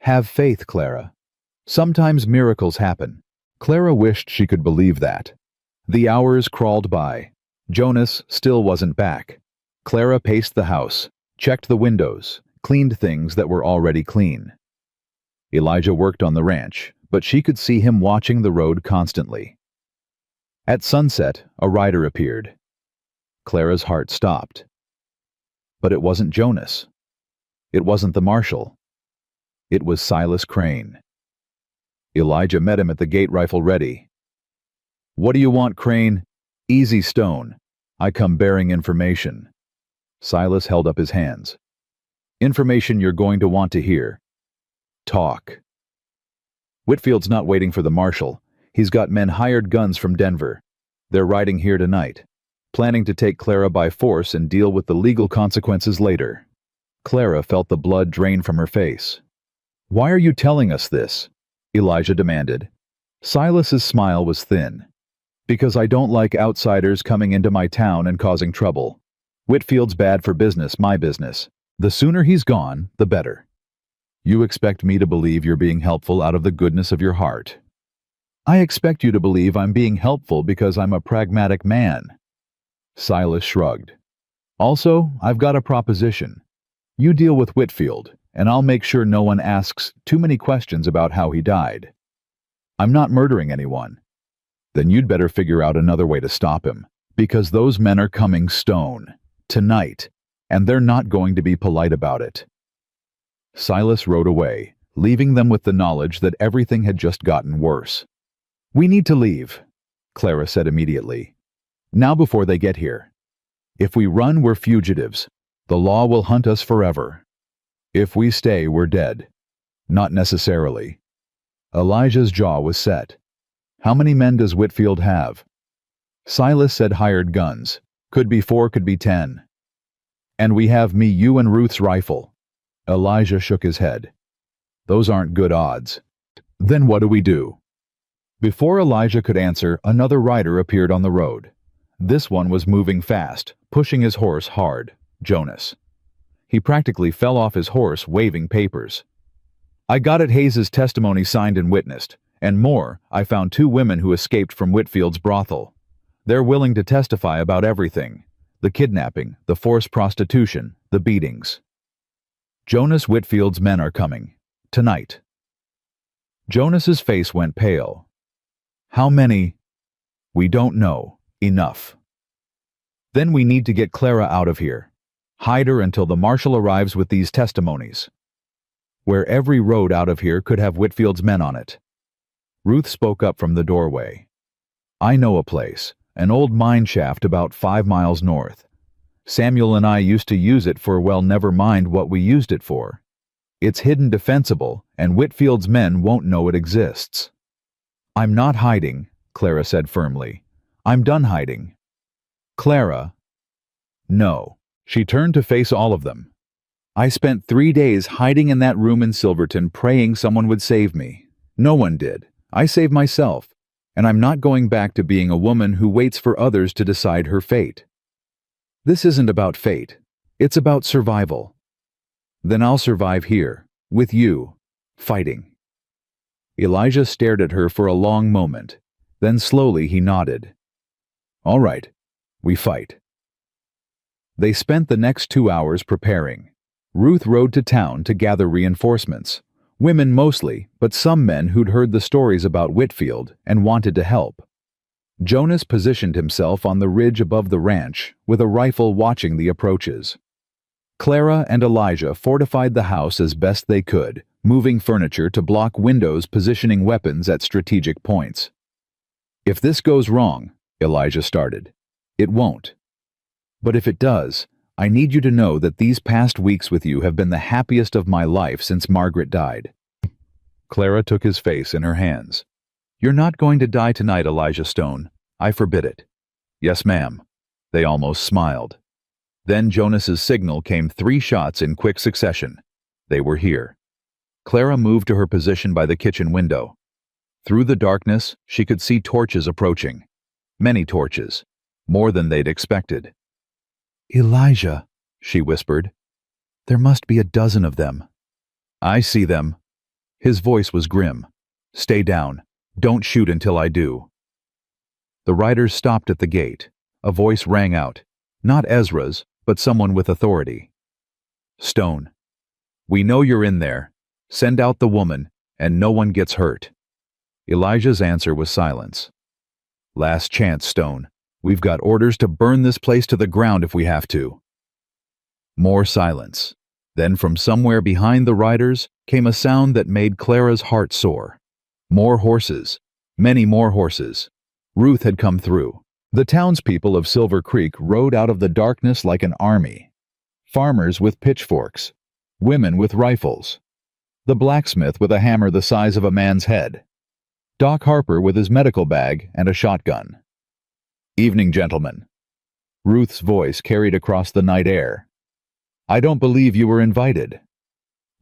Have faith, Clara. Sometimes miracles happen. Clara wished she could believe that. The hours crawled by. Jonas still wasn't back. Clara paced the house, checked the windows, cleaned things that were already clean. Elijah worked on the ranch, but she could see him watching the road constantly. At sunset, a rider appeared. Clara's heart stopped. But it wasn't Jonas. It wasn't the marshal. It was Silas Crane. Elijah met him at the gate, rifle ready. What do you want, Crane? Easy, Stone. I come bearing information. Silas held up his hands. Information you're going to want to hear. Talk. Whitfield's not waiting for the marshal. He's got men hired guns from Denver. They're riding here tonight, planning to take Clara by force and deal with the legal consequences later. Clara felt the blood drain from her face. Why are you telling us this? Elijah demanded. Silas's smile was thin. Because I don't like outsiders coming into my town and causing trouble. Whitfield's bad for business, my business. The sooner he's gone, the better. You expect me to believe you're being helpful out of the goodness of your heart. I expect you to believe I'm being helpful because I'm a pragmatic man. Silas shrugged. Also, I've got a proposition. You deal with Whitfield, and I'll make sure no one asks too many questions about how he died. I'm not murdering anyone. Then you'd better figure out another way to stop him, because those men are coming, Stone, tonight, and they're not going to be polite about it. Silas rode away, leaving them with the knowledge that everything had just gotten worse. We need to leave, Clara said immediately. Now before they get here. If we run, we're fugitives. The law will hunt us forever. If we stay, we're dead. Not necessarily. Elijah's jaw was set. How many men does Whitfield have? Silas said hired guns. Could be 4, could be 10. And we have me, you, and Ruth's rifle. Elijah shook his head. Those aren't good odds. Then what do we do? Before Elijah could answer, another rider appeared on the road. This one was moving fast, pushing his horse hard, Jonas. He practically fell off his horse, waving papers. I got at Hayes's testimony signed and witnessed, and more, I found 2 women who escaped from Whitfield's brothel. They're willing to testify about everything. The kidnapping, the forced prostitution, the beatings. Jonas Whitfield's men are coming. Tonight. Jonas's face went pale. How many? We don't know. Enough. Then we need to get Clara out of here. Hide her until the marshal arrives with these testimonies. Where every road out of here could have Whitfield's men on it. Ruth spoke up from the doorway. I know a place, an old mine shaft about 5 miles north. Samuel and I used to use it for, well, never mind what we used it for. It's hidden defensible, and Whitfield's men won't know it exists. I'm not hiding, Clara said firmly. I'm done hiding. Clara. No. She turned to face all of them. I spent 3 days hiding in that room in Silverton praying someone would save me. No one did. I saved myself, and I'm not going back to being a woman who waits for others to decide her fate. This isn't about fate. It's about survival. Then I'll survive here, with you, fighting. Elijah stared at her for a long moment. Then slowly he nodded. All right, we fight. They spent the next 2 hours preparing. Ruth rode to town to gather reinforcements. Women mostly, but some men who'd heard the stories about Whitfield and wanted to help. Jonas positioned himself on the ridge above the ranch, with a rifle watching the approaches. Clara and Elijah fortified the house as best they could, moving furniture to block windows, positioning weapons at strategic points. If this goes wrong, Elijah started, it won't. But if it does, I need you to know that these past weeks with you have been the happiest of my life since Margaret died. Clara took his face in her hands. You're not going to die tonight, Elijah Stone. I forbid it. Yes, ma'am. They almost smiled. Then Jonas's signal came 3 shots in quick succession. They were here. Clara moved to her position by the kitchen window. Through the darkness, she could see torches approaching. Many torches. More than they'd expected. Elijah, she whispered. There must be a dozen of them. I see them. His voice was grim. Stay down. Don't shoot until I do. The riders stopped at the gate. A voice rang out. Not Ezra's, but someone with authority. Stone. We know you're in there. Send out the woman, and no one gets hurt. Elijah's answer was silence. Last chance, Stone. We've got orders to burn this place to the ground if we have to. More silence. Then from somewhere behind the riders came a sound that made Clara's heart soar. More horses. Many more horses. Ruth had come through. The townspeople of Silver Creek rode out of the darkness like an army. Farmers with pitchforks. Women with rifles. The blacksmith with a hammer the size of a man's head. Doc Harper with his medical bag and a shotgun. Evening, gentlemen. Ruth's voice carried across the night air. I don't believe you were invited.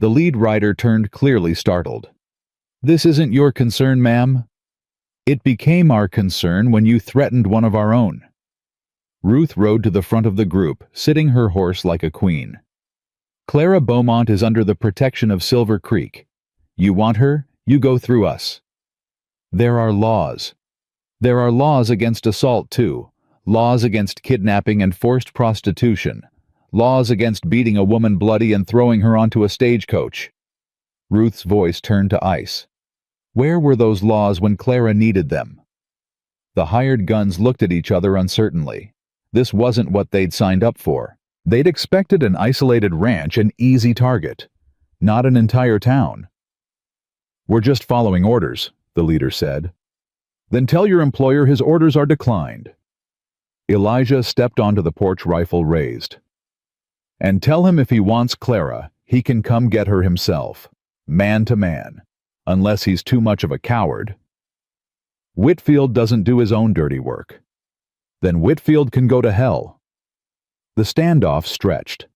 The lead rider turned clearly startled. This isn't your concern, ma'am. It became our concern when you threatened one of our own. Ruth rode to the front of the group, sitting her horse like a queen. Clara Beaumont is under the protection of Silver Creek. You want her, you go through us. There are laws. There are laws against assault, too. Laws against kidnapping and forced prostitution. Laws against beating a woman bloody and throwing her onto a stagecoach. Ruth's voice turned to ice. Where were those laws when Clara needed them? The hired guns looked at each other uncertainly. This wasn't what they'd signed up for. They'd expected an isolated ranch, an easy target. Not an entire town. We're just following orders, the leader said. Then tell your employer his orders are declined. Elijah stepped onto the porch, rifle raised. And tell him if he wants Clara, he can come get her himself, man to man, unless he's too much of a coward. Whitfield doesn't do his own dirty work. Then Whitfield can go to hell. The standoff stretched.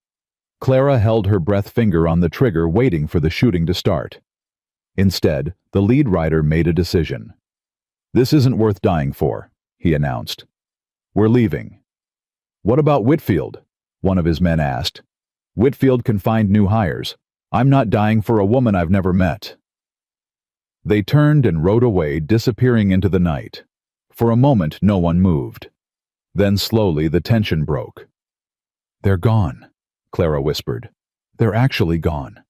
Clara held her breath finger on the trigger, waiting for the shooting to start. Instead, the lead rider made a decision. This isn't worth dying for, he announced. We're leaving. What about Whitfield? One of his men asked. Whitfield can find new hires. I'm not dying for a woman I've never met. They turned and rode away, disappearing into the night. For a moment, no one moved. Then slowly the tension broke. They're gone, Clara whispered. They're actually gone.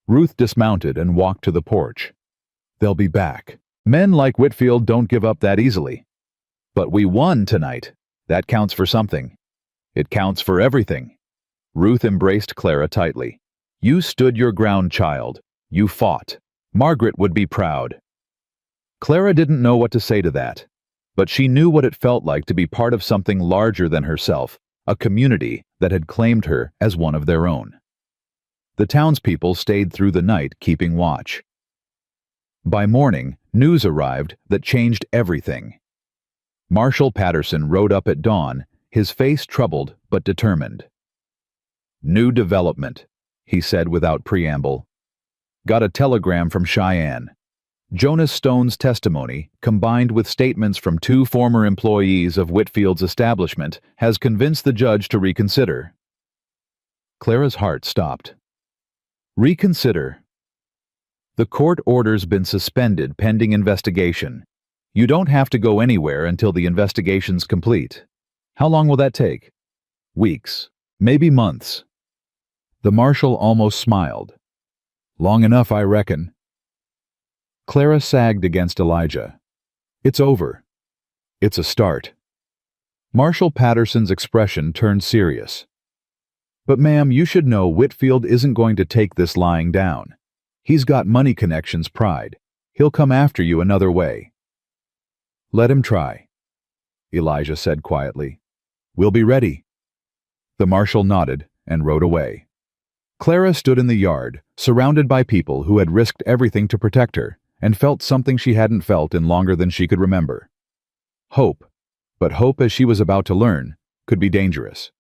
Ruth dismounted and walked to the porch. They'll be back. Men like Whitfield don't give up that easily. But we won tonight. That counts for something. It counts for everything. Ruth embraced Clara tightly. You stood your ground, child. You fought. Margaret would be proud. Clara didn't know what to say to that, but she knew what it felt like to be part of something larger than herself, a community that had claimed her as one of their own. The townspeople stayed through the night, keeping watch. By morning, news arrived that changed everything. Marshal Patterson rode up at dawn, his face troubled but determined. New development, he said without preamble. Got a telegram from Cheyenne. Jonas Stone's testimony, combined with statements from 2 former employees of Whitfield's establishment, has convinced the judge to reconsider. Clara's heart stopped. Reconsider. The court order's been suspended pending investigation. You don't have to go anywhere until the investigation's complete. How long will that take? Weeks, maybe months. The marshal almost smiled. Long enough, I reckon. Clara sagged against Elijah. It's over. It's a start. Marshal Patterson's expression turned serious. But ma'am, you should know Whitfield isn't going to take this lying down. He's got money connections pride. He'll come after you another way. Let him try, Elijah said quietly. We'll be ready. The marshal nodded and rode away. Clara stood in the yard, surrounded by people who had risked everything to protect her, and felt something she hadn't felt in longer than she could remember. Hope, but hope, as she was about to learn, could be dangerous.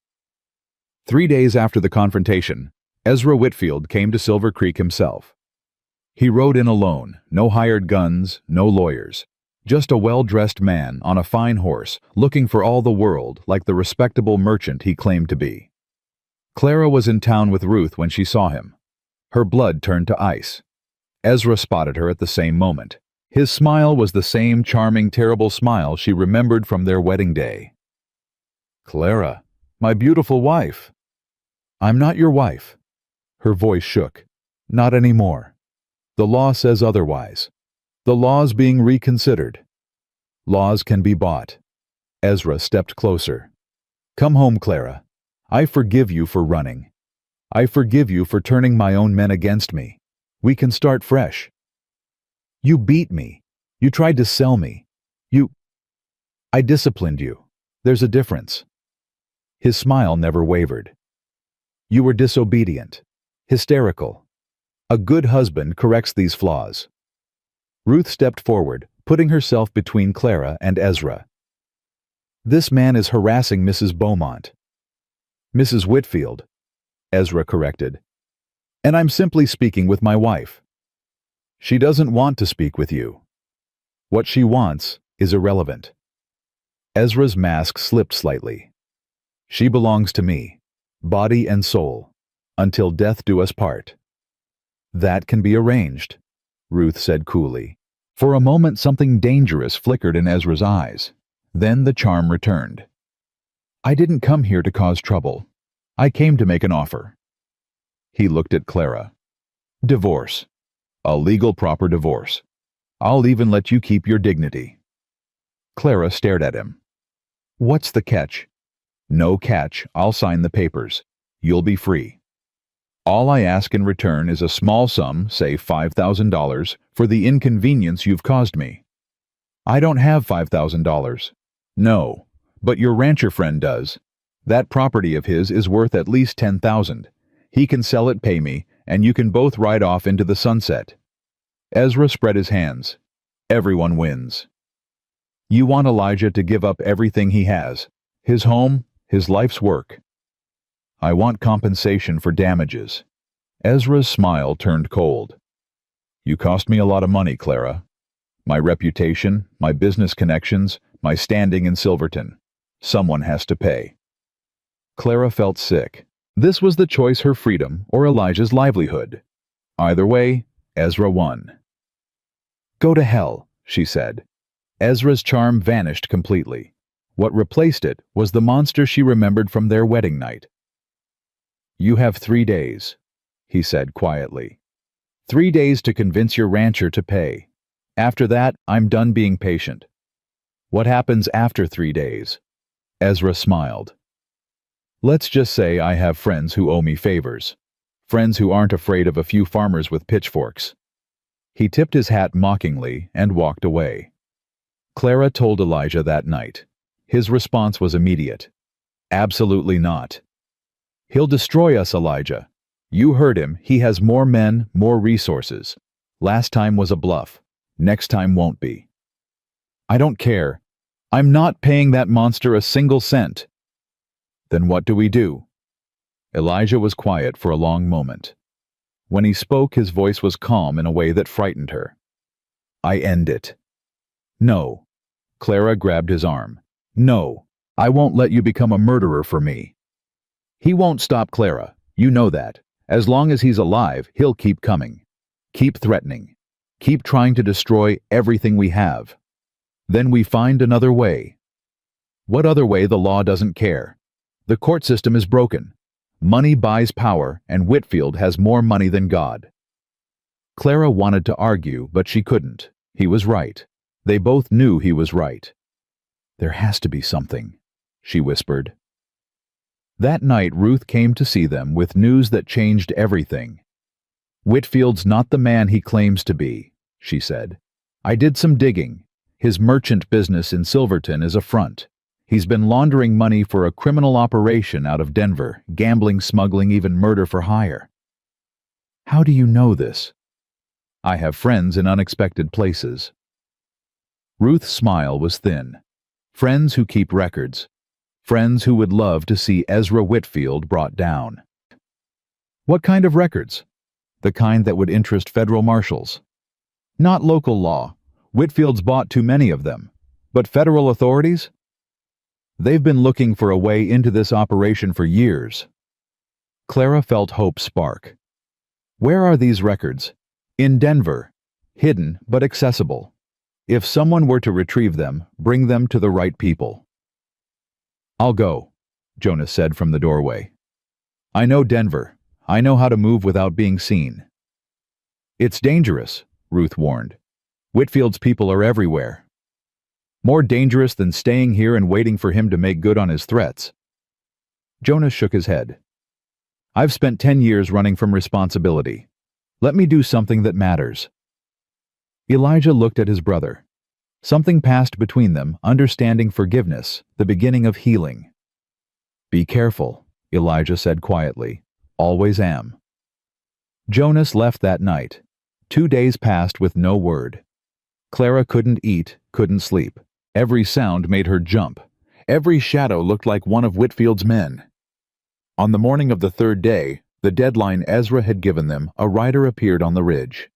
3 days after the confrontation, Ezra Whitfield came to Silver Creek himself. He rode in alone, no hired guns, no lawyers. Just a well-dressed man on a fine horse, looking for all the world like the respectable merchant he claimed to be. Clara was in town with Ruth when she saw him. Her blood turned to ice. Ezra spotted her at the same moment. His smile was the same charming, terrible smile she remembered from their wedding day. Clara, my beautiful wife. I'm not your wife. Her voice shook. Not anymore. The law says otherwise. The law's being reconsidered. Laws can be bought. Ezra stepped closer. Come home, Clara. I forgive you for running. I forgive you for turning my own men against me. We can start fresh. You beat me. You tried to sell me. I disciplined you. There's a difference. His smile never wavered. You were disobedient, hysterical. A good husband corrects these flaws. Ruth stepped forward, putting herself between Clara and Ezra. This man is harassing Mrs. Beaumont. Mrs. Whitfield, Ezra corrected. And I'm simply speaking with my wife. She doesn't want to speak with you. What she wants is irrelevant. Ezra's mask slipped slightly. She belongs to me, body and soul, until death do us part. That can be arranged, Ruth said coolly. For a moment something dangerous flickered in Ezra's eyes. Then the charm returned. I didn't come here to cause trouble. I came to make an offer. He looked at Clara. Divorce. A legal, proper divorce. I'll even let you keep your dignity. Clara stared at him. What's the catch? No catch. I'll sign the papers. You'll be free. All I ask in return is a small sum, say $5,000, for the inconvenience you've caused me. I don't have $5,000. No, but your rancher friend does. That property of his is worth at least $10,000. He can sell it, pay me, and you can both ride off into the sunset. Ezra spread his hands. Everyone wins. You want Elijah to give up everything he has, his home, his life's work. I want compensation for damages. Ezra's smile turned cold. You cost me a lot of money, Clara. My reputation, my business connections, my standing in Silverton. Someone has to pay. Clara felt sick. This was the choice: her freedom or Elijah's livelihood. Either way, Ezra won. Go to hell, she said. Ezra's charm vanished completely. What replaced it was the monster she remembered from their wedding night. You have 3 days, he said quietly. 3 days to convince your rancher to pay. After that, I'm done being patient. What happens after 3 days? Ezra smiled. Let's just say I have friends who owe me favors. Friends who aren't afraid of a few farmers with pitchforks. He tipped his hat mockingly and walked away. Clara told Elijah that night. His response was immediate. Absolutely not. He'll destroy us, Elijah. You heard him. He has more men, more resources. Last time was a bluff. Next time won't be. I don't care. I'm not paying that monster a single cent. Then what do we do? Elijah was quiet for a long moment. When he spoke, his voice was calm in a way that frightened her. I end it. No. Clara grabbed his arm. No. I won't let you become a murderer for me. He won't stop, Clara. You know that. As long as he's alive, he'll keep coming. Keep threatening. Keep trying to destroy everything we have. Then we find another way. What other way? The law doesn't care. The court system is broken. Money buys power, and Whitfield has more money than God. Clara wanted to argue, but she couldn't. He was right. They both knew he was right. There has to be something, she whispered. That night, Ruth came to see them with news that changed everything. Whitfield's not the man he claims to be, she said. I did some digging. His merchant business in Silverton is a front. He's been laundering money for a criminal operation out of Denver, gambling, smuggling, even murder for hire. How do you know this? I have friends in unexpected places. Ruth's smile was thin. Friends who keep records. Friends who would love to see Ezra Whitfield brought down. What kind of records? The kind that would interest federal marshals. Not local law. Whitfield's bought too many of them. But federal authorities? They've been looking for a way into this operation for years. Clara felt hope spark. Where are these records? In Denver. Hidden but accessible. If someone were to retrieve them, bring them to the right people. I'll go, Jonas said from the doorway. I know Denver. I know how to move without being seen. It's dangerous, Ruth warned. Whitfield's people are everywhere. More dangerous than staying here and waiting for him to make good on his threats. Jonas shook his head. I've spent 10 years running from responsibility. Let me do something that matters. Elijah looked at his brother. Something passed between them, understanding forgiveness, the beginning of healing. Be careful, Elijah said quietly. Always am. Jonas left that night. 2 days passed with no word. Clara couldn't eat, couldn't sleep. Every sound made her jump. Every shadow looked like one of Whitfield's men. On the morning of the third day, the deadline Ezra had given them, a rider appeared on the ridge.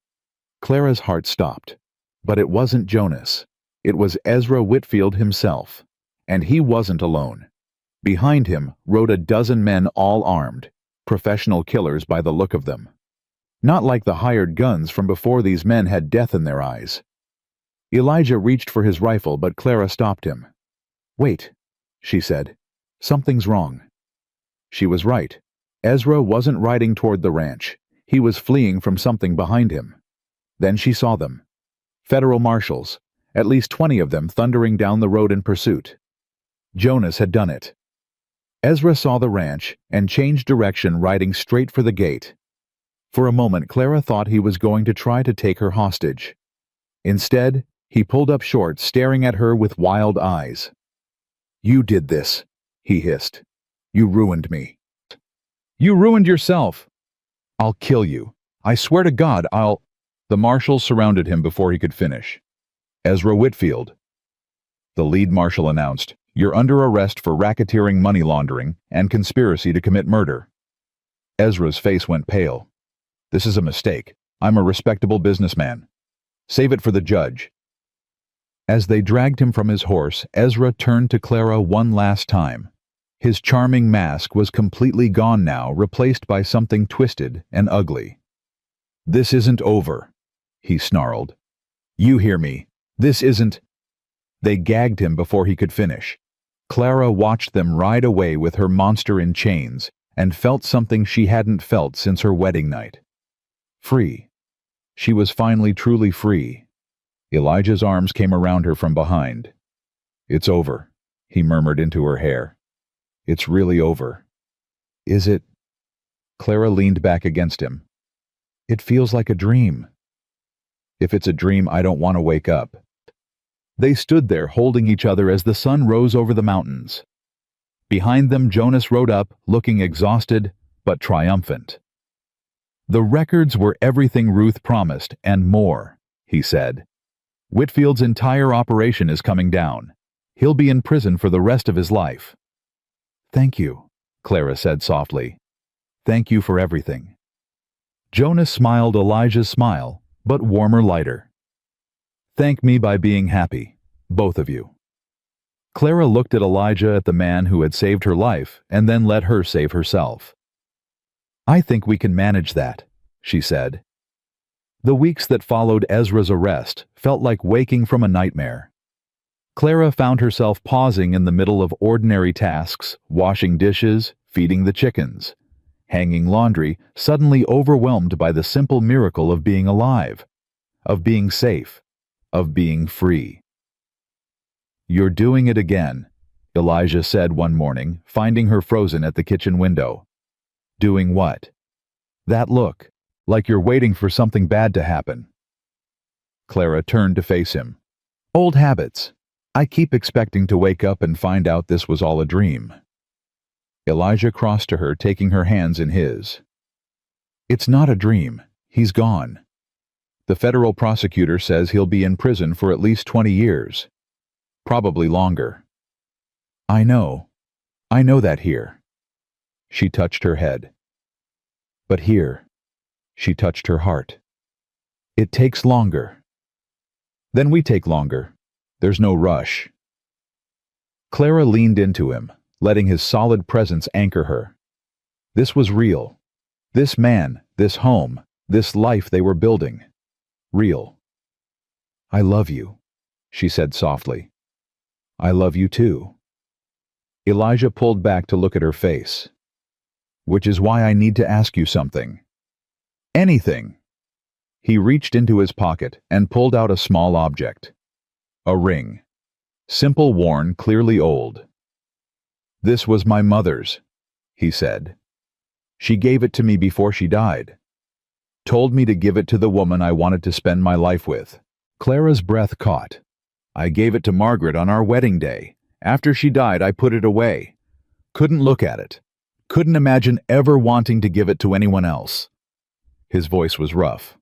Clara's heart stopped. But it wasn't Jonas. It was Ezra Whitfield himself. And he wasn't alone. Behind him rode a dozen men all armed, professional killers by the look of them. Not like the hired guns from before. These men had death in their eyes. Elijah reached for his rifle, but Clara stopped him. Wait, she said. Something's wrong. She was right. Ezra wasn't riding toward the ranch. He was fleeing from something behind him. Then she saw them. Federal marshals, at least 20 of them thundering down the road in pursuit. Jonas had done it. Ezra saw the ranch and changed direction, riding straight for the gate. For a moment, Clara thought he was going to try to take her hostage. Instead, he pulled up short, staring at her with wild eyes. You did this, he hissed. You ruined me. You ruined yourself. I'll kill you. I swear to God, I'll... The marshals surrounded him before he could finish. Ezra Whitfield. The lead marshal announced, You're under arrest for racketeering, money laundering, and conspiracy to commit murder. Ezra's face went pale. This is a mistake. I'm a respectable businessman. Save it for the judge. As they dragged him from his horse, Ezra turned to Clara one last time. His charming mask was completely gone now, replaced by something twisted and ugly. This isn't over, he snarled. You hear me. This isn't... They gagged him before he could finish. Clara watched them ride away with her monster in chains and felt something she hadn't felt since her wedding night. Free. She was finally truly free. Elijah's arms came around her from behind. It's over, he murmured into her hair. It's really over. Is it? Clara leaned back against him. It feels like a dream. If it's a dream, I don't want to wake up. They stood there holding each other as the sun rose over the mountains. Behind them, Jonas rode up, looking exhausted but triumphant. The records were everything Ruth promised and more, he said. Whitfield's entire operation is coming down. He'll be in prison for the rest of his life. Thank you, Clara said softly. Thank you for everything. Jonas smiled Elijah's smile, but warmer, lighter. Thank me by being happy, both of you. Clara looked at Elijah, at the man who had saved her life, and then let her save herself. I think we can manage that, she said. The weeks that followed Ezra's arrest felt like waking from a nightmare. Clara found herself pausing in the middle of ordinary tasks, washing dishes, feeding the chickens, hanging laundry, suddenly overwhelmed by the simple miracle of being alive, of being safe, of being free. You're doing it again, Elijah said one morning, finding her frozen at the kitchen window. Doing what? That look, like you're waiting for something bad to happen. Clara turned to face him. Old habits. I keep expecting to wake up and find out this was all a dream. Elijah crossed to her, taking her hands in his. It's not a dream. He's gone. The federal prosecutor says he'll be in prison for at least 20 years. Probably longer. I know that here. She touched her head. But here, she touched her heart. It takes longer. Then we take longer. There's no rush. Clara leaned into him, letting his solid presence anchor her. This was real. This man, this home, this life they were building. Real. I love you, she said softly. I love you too. Elijah pulled back to look at her face. Which is why I need to ask you something. Anything. He reached into his pocket and pulled out a small object. A ring. Simple, worn, clearly old. This was my mother's, he said. She gave it to me before she died. Told me to give it to the woman I wanted to spend my life with. Clara's breath caught. I gave it to Margaret on our wedding day. After she died, I put it away. Couldn't look at it. Couldn't imagine ever wanting to give it to anyone else. His voice was rough.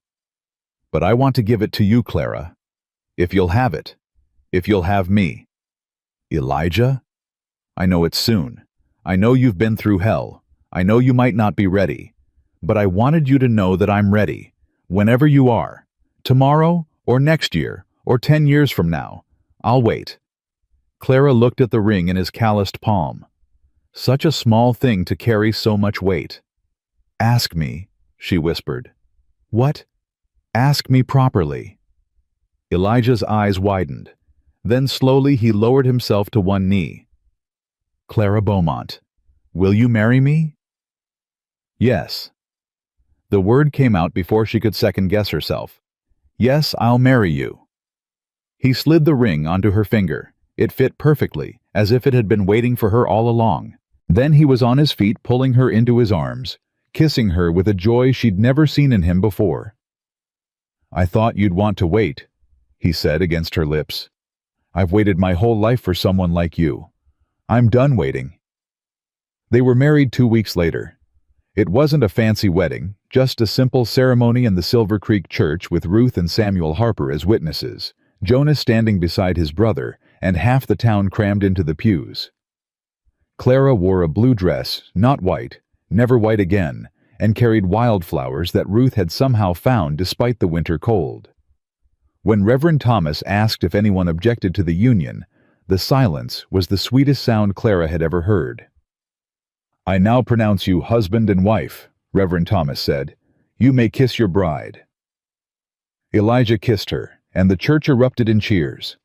But I want to give it to you, Clara. If you'll have it. If you'll have me. Elijah? I know it's soon. I know you've been through hell. I know you might not be ready. But I wanted you to know that I'm ready. Whenever you are. Tomorrow, or next year, or 10 years from now. I'll wait. Clara looked at the ring in his calloused palm. Such a small thing to carry so much weight. Ask me, she whispered. What? Ask me properly. Elijah's eyes widened. Then slowly he lowered himself to one knee. Clara Beaumont, will you marry me? Yes. The word came out before she could second-guess herself. Yes, I'll marry you. He slid the ring onto her finger. It fit perfectly, as if it had been waiting for her all along. Then he was on his feet, pulling her into his arms, kissing her with a joy she'd never seen in him before. I thought you'd want to wait, he said against her lips. I've waited my whole life for someone like you. I'm done waiting. They were married 2 weeks later. It wasn't a fancy wedding, just a simple ceremony in the Silver Creek Church with Ruth and Samuel Harper as witnesses, Jonas standing beside his brother, and half the town crammed into the pews. Clara wore a blue dress, not white, never white again, and carried wildflowers that Ruth had somehow found despite the winter cold. When Reverend Thomas asked if anyone objected to the union, the silence was the sweetest sound Clara had ever heard. I now pronounce you husband and wife, Reverend Thomas said. You may kiss your bride. Elijah kissed her, and the church erupted in cheers.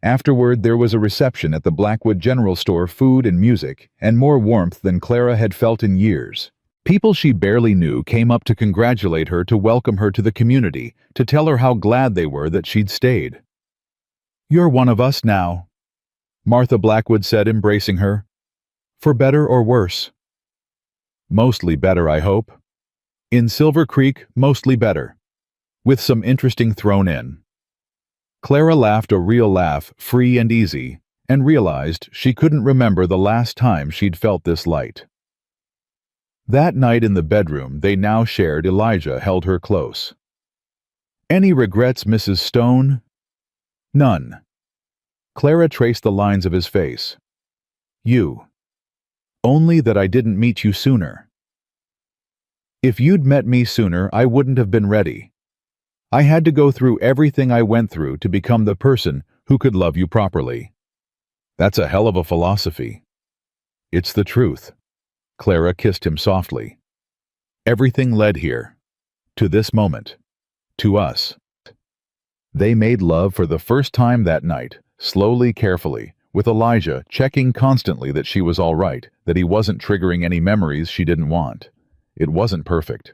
Afterward, there was a reception at the Blackwood General Store, food and music, and more warmth than Clara had felt in years. People she barely knew came up to congratulate her, to welcome her to the community, to tell her how glad they were that she'd stayed. You're one of us now, Martha Blackwood said, embracing her. For better or worse. Mostly better, I hope. In Silver Creek, mostly better. With some interesting thrown in. Clara laughed a real laugh, free and easy, and realized she couldn't remember the last time she'd felt this light. That night in the bedroom they now shared, Elijah held her close. "Any regrets, Mrs. Stone?" "None." Clara traced the lines of his face. "You. Only that I didn't meet you sooner. If you'd met me sooner, I wouldn't have been ready. I had to go through everything I went through to become the person who could love you properly." "That's a hell of a philosophy." "It's the truth." Clara kissed him softly. "Everything led here. To this moment. To us." They made love for the first time that night, slowly, carefully, with Elijah checking constantly that she was all right, that he wasn't triggering any memories she didn't want. It wasn't perfect.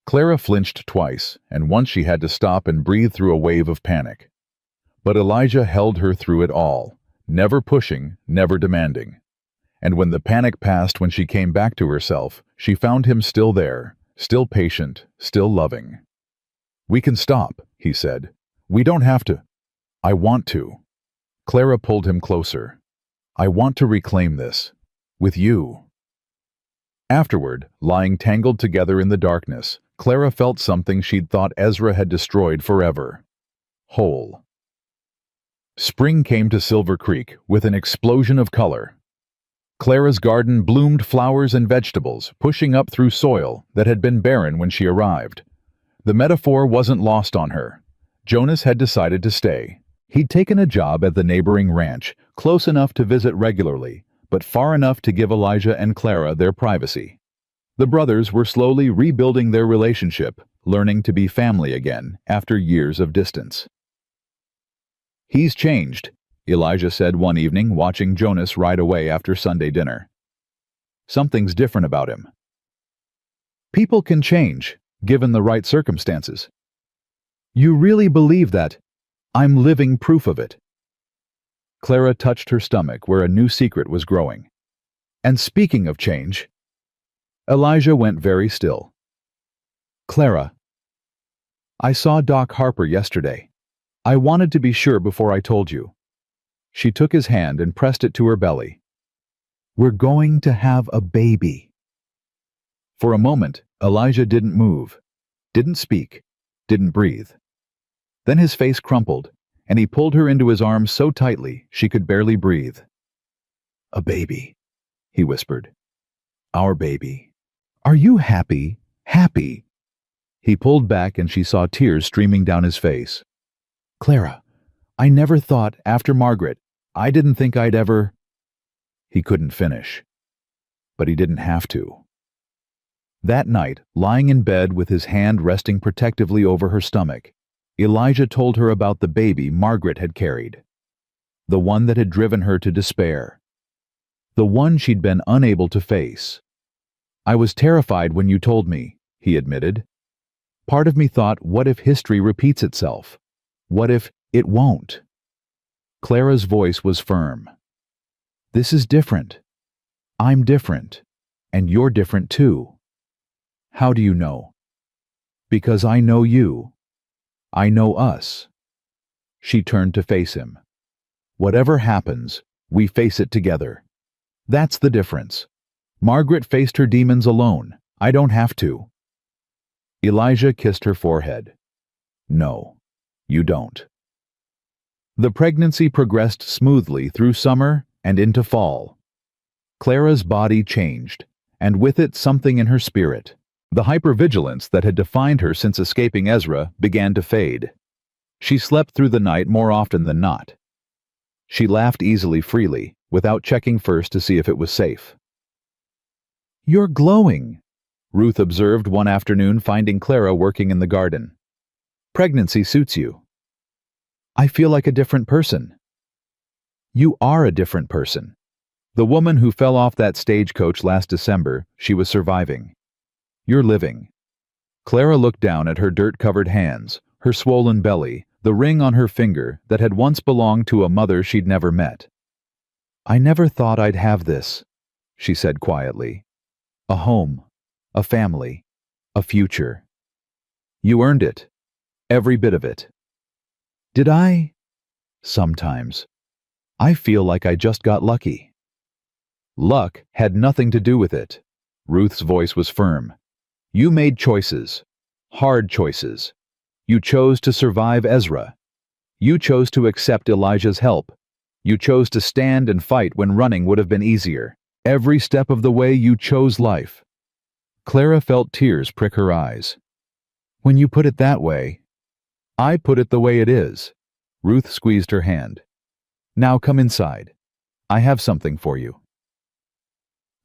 Clara flinched twice, and once she had to stop and breathe through a wave of panic. But Elijah held her through it all, never pushing, never demanding. And when the panic passed, when she came back to herself, she found him still there, still patient, still loving. "We can stop," he said. "We don't have to." "I want to." Clara pulled him closer. "I want to reclaim this. With you." Afterward, lying tangled together in the darkness, Clara felt something she'd thought Ezra had destroyed forever. Whole. Spring came to Silver Creek with an explosion of color. Clara's garden bloomed flowers and vegetables, pushing up through soil that had been barren when she arrived. The metaphor wasn't lost on her. Jonas had decided to stay. He'd taken a job at the neighboring ranch, close enough to visit regularly, but far enough to give Elijah and Clara their privacy. The brothers were slowly rebuilding their relationship, learning to be family again after years of distance. "He's changed," Elijah said one evening, watching Jonas ride away after Sunday dinner. "Something's different about him." "People can change, given the right circumstances." "You really believe that?" "I'm living proof of it." Clara touched her stomach where a new secret was growing. "And speaking of change..." Elijah went very still. "Clara, I saw Doc Harper yesterday. I wanted to be sure before I told you." She took his hand and pressed it to her belly. "We're going to have a baby." For a moment, Elijah didn't move, didn't speak, didn't breathe. Then his face crumpled, and he pulled her into his arms so tightly she could barely breathe. "A baby," he whispered. "Our baby. Are you happy? Happy?" He pulled back and she saw tears streaming down his face. "Clara, I never thought, after Margaret, I didn't think I'd ever..." He couldn't finish. But he didn't have to. That night, lying in bed with his hand resting protectively over her stomach, Elijah told her about the baby Margaret had carried. The one that had driven her to despair. The one she'd been unable to face. "I was terrified when you told me," he admitted. "Part of me thought, what if history repeats itself? What if it won't?" Clara's voice was firm. "This is different. I'm different. And you're different too." "How do you know?" "Because I know you. I know us." She turned to face him. "Whatever happens, we face it together. That's the difference. Margaret faced her demons alone. I don't have to." Elijah kissed her forehead. "No, you don't." The pregnancy progressed smoothly through summer and into fall. Clara's body changed, and with it something in her spirit. The hypervigilance that had defined her since escaping Ezra began to fade. She slept through the night more often than not. She laughed easily, freely, without checking first to see if it was safe. "You're glowing," Ruth observed one afternoon, finding Clara working in the garden. "Pregnancy suits you." "I feel like a different person." "You are a different person. The woman who fell off that stagecoach last December, she was surviving. You're living." Clara looked down at her dirt-covered hands, her swollen belly, the ring on her finger that had once belonged to a mother she'd never met. "I never thought I'd have this," she said quietly. A home, a family, a future. You earned it, every bit of it. Did I? Sometimes. I feel like I just got lucky. Luck had nothing to do with it. Ruth's voice was firm. You made choices. Hard choices. You chose to survive Ezra. You chose to accept Elijah's help. You chose to stand and fight when running would have been easier. Every step of the way you chose life. Clara felt tears prick her eyes. When you put it that way, I put it the way it is. Ruth squeezed her hand. Now come inside. I have something for you.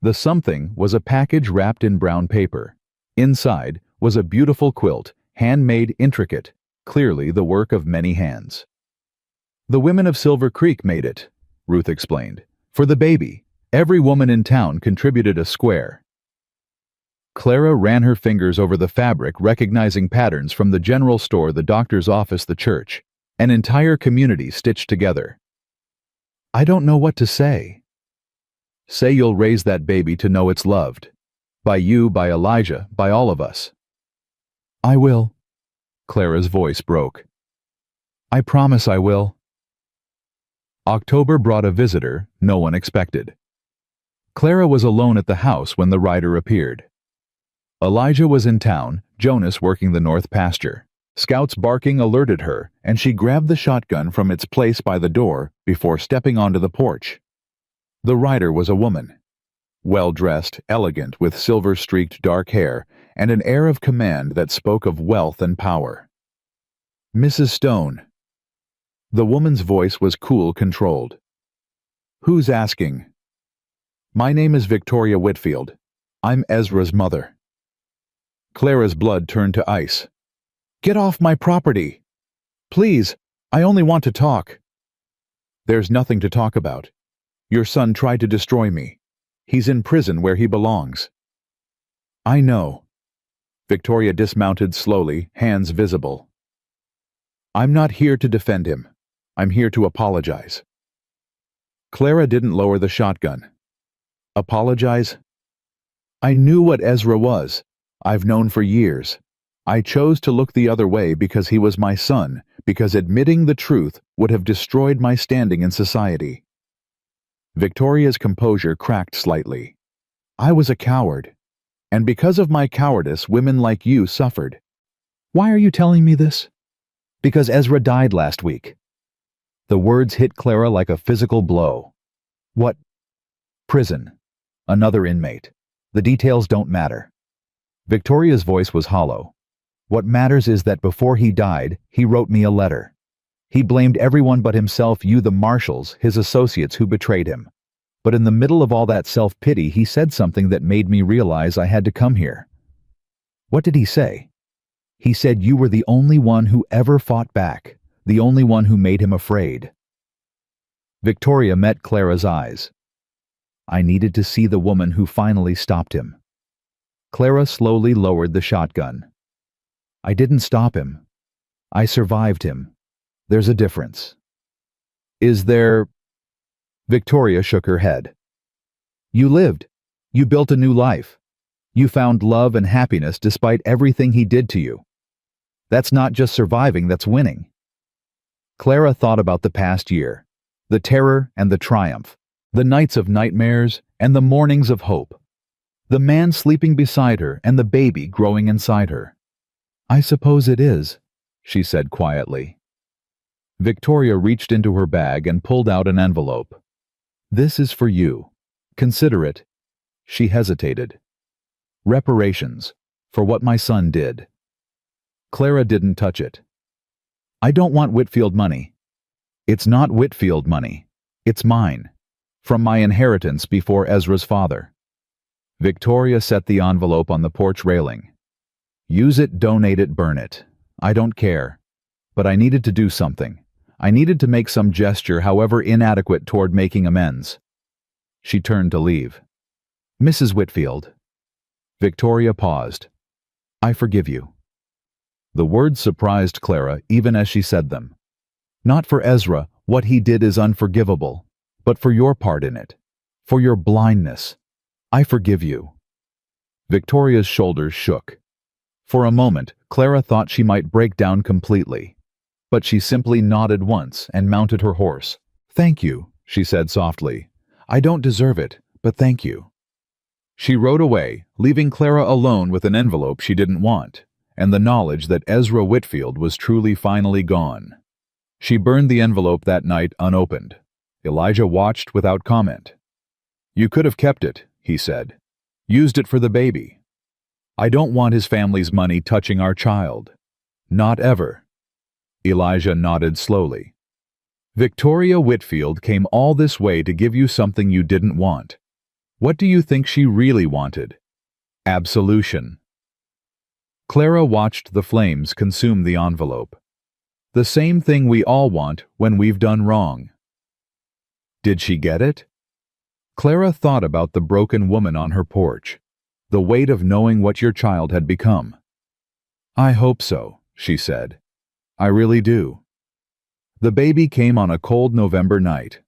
The something was a package wrapped in brown paper. Inside was a beautiful quilt, handmade, intricate, clearly the work of many hands. The women of Silver Creek made it, Ruth explained. For the baby, every woman in town contributed a square. Clara ran her fingers over the fabric, recognizing patterns from the general store, the doctor's office, the church, an entire community stitched together. I don't know what to say. Say you'll raise that baby to know it's loved. By you, by Elijah, by all of us. I will. Clara's voice broke. I promise I will. October brought a visitor no one expected. Clara was alone at the house when the rider appeared. Elijah was in town, Jonas working the north pasture. Scouts barking alerted her, and she grabbed the shotgun from its place by the door before stepping onto the porch. The rider was a woman. Well-dressed, elegant, with silver-streaked dark hair and an air of command that spoke of wealth and power. Mrs. Stone. The woman's voice was cool, controlled. Who's asking? My name is Victoria Whitfield. I'm Ezra's mother. Clara's blood turned to ice. Get off my property! Please, I only want to talk. There's nothing to talk about. Your son tried to destroy me. He's in prison where he belongs. I know. Victoria dismounted slowly, hands visible. I'm not here to defend him. I'm here to apologize. Clara didn't lower the shotgun. Apologize? I knew what Ezra was. I've known for years. I chose to look the other way because he was my son, because admitting the truth would have destroyed my standing in society. Victoria's composure cracked slightly. I was a coward, and because of my cowardice, women like you suffered. Why are you telling me this? Because Ezra died last week. The words hit Clara like a physical blow. What? Prison. Another inmate. The details don't matter. Victoria's voice was hollow. What matters is that before he died, he wrote me a letter. He blamed everyone but himself, you, the marshals, his associates who betrayed him. But in the middle of all that self-pity, he said something that made me realize I had to come here. What did he say? He said you were the only one who ever fought back, the only one who made him afraid. Victoria met Clara's eyes. I needed to see the woman who finally stopped him. Clara slowly lowered the shotgun. I didn't stop him. I survived him. There's a difference. Is there? Victoria shook her head. You lived. You built a new life. You found love and happiness despite everything he did to you. That's not just surviving, that's winning. Clara thought about the past year, the terror and the triumph, the nights of nightmares and the mornings of hope, the man sleeping beside her and the baby growing inside her. I suppose it is, she said quietly. Victoria reached into her bag and pulled out an envelope. This is for you. Consider it. She hesitated. Reparations, for what my son did. Clara didn't touch it. I don't want Whitfield money. It's not Whitfield money. It's mine. From my inheritance before Ezra's father. Victoria set the envelope on the porch railing. Use it, donate it, burn it. I don't care. But I needed to do something. I needed to make some gesture, however inadequate, toward making amends. She turned to leave. Mrs. Whitfield. Victoria paused. I forgive you. The words surprised Clara even as she said them. Not for Ezra, what he did is unforgivable, but for your part in it. For your blindness. I forgive you. Victoria's shoulders shook. For a moment, Clara thought she might break down completely. But she simply nodded once and mounted her horse. "Thank you," she said softly. "I don't deserve it, but thank you." She rode away, leaving Clara alone with an envelope she didn't want, and the knowledge that Ezra Whitfield was truly finally gone. She burned the envelope that night unopened. Elijah watched without comment. "You could have kept it," he said. "Used it for the baby. I don't want his family's money touching our child. Not ever." Elijah nodded slowly. "Victoria Whitfield came all this way to give you something you didn't want. What do you think she really wanted? Absolution." Clara watched the flames consume the envelope. The same thing we all want when we've done wrong. Did she get it? Clara thought about the broken woman on her porch, the weight of knowing what your child had become. "I hope so," she said. "I really do." The baby came on a cold November night.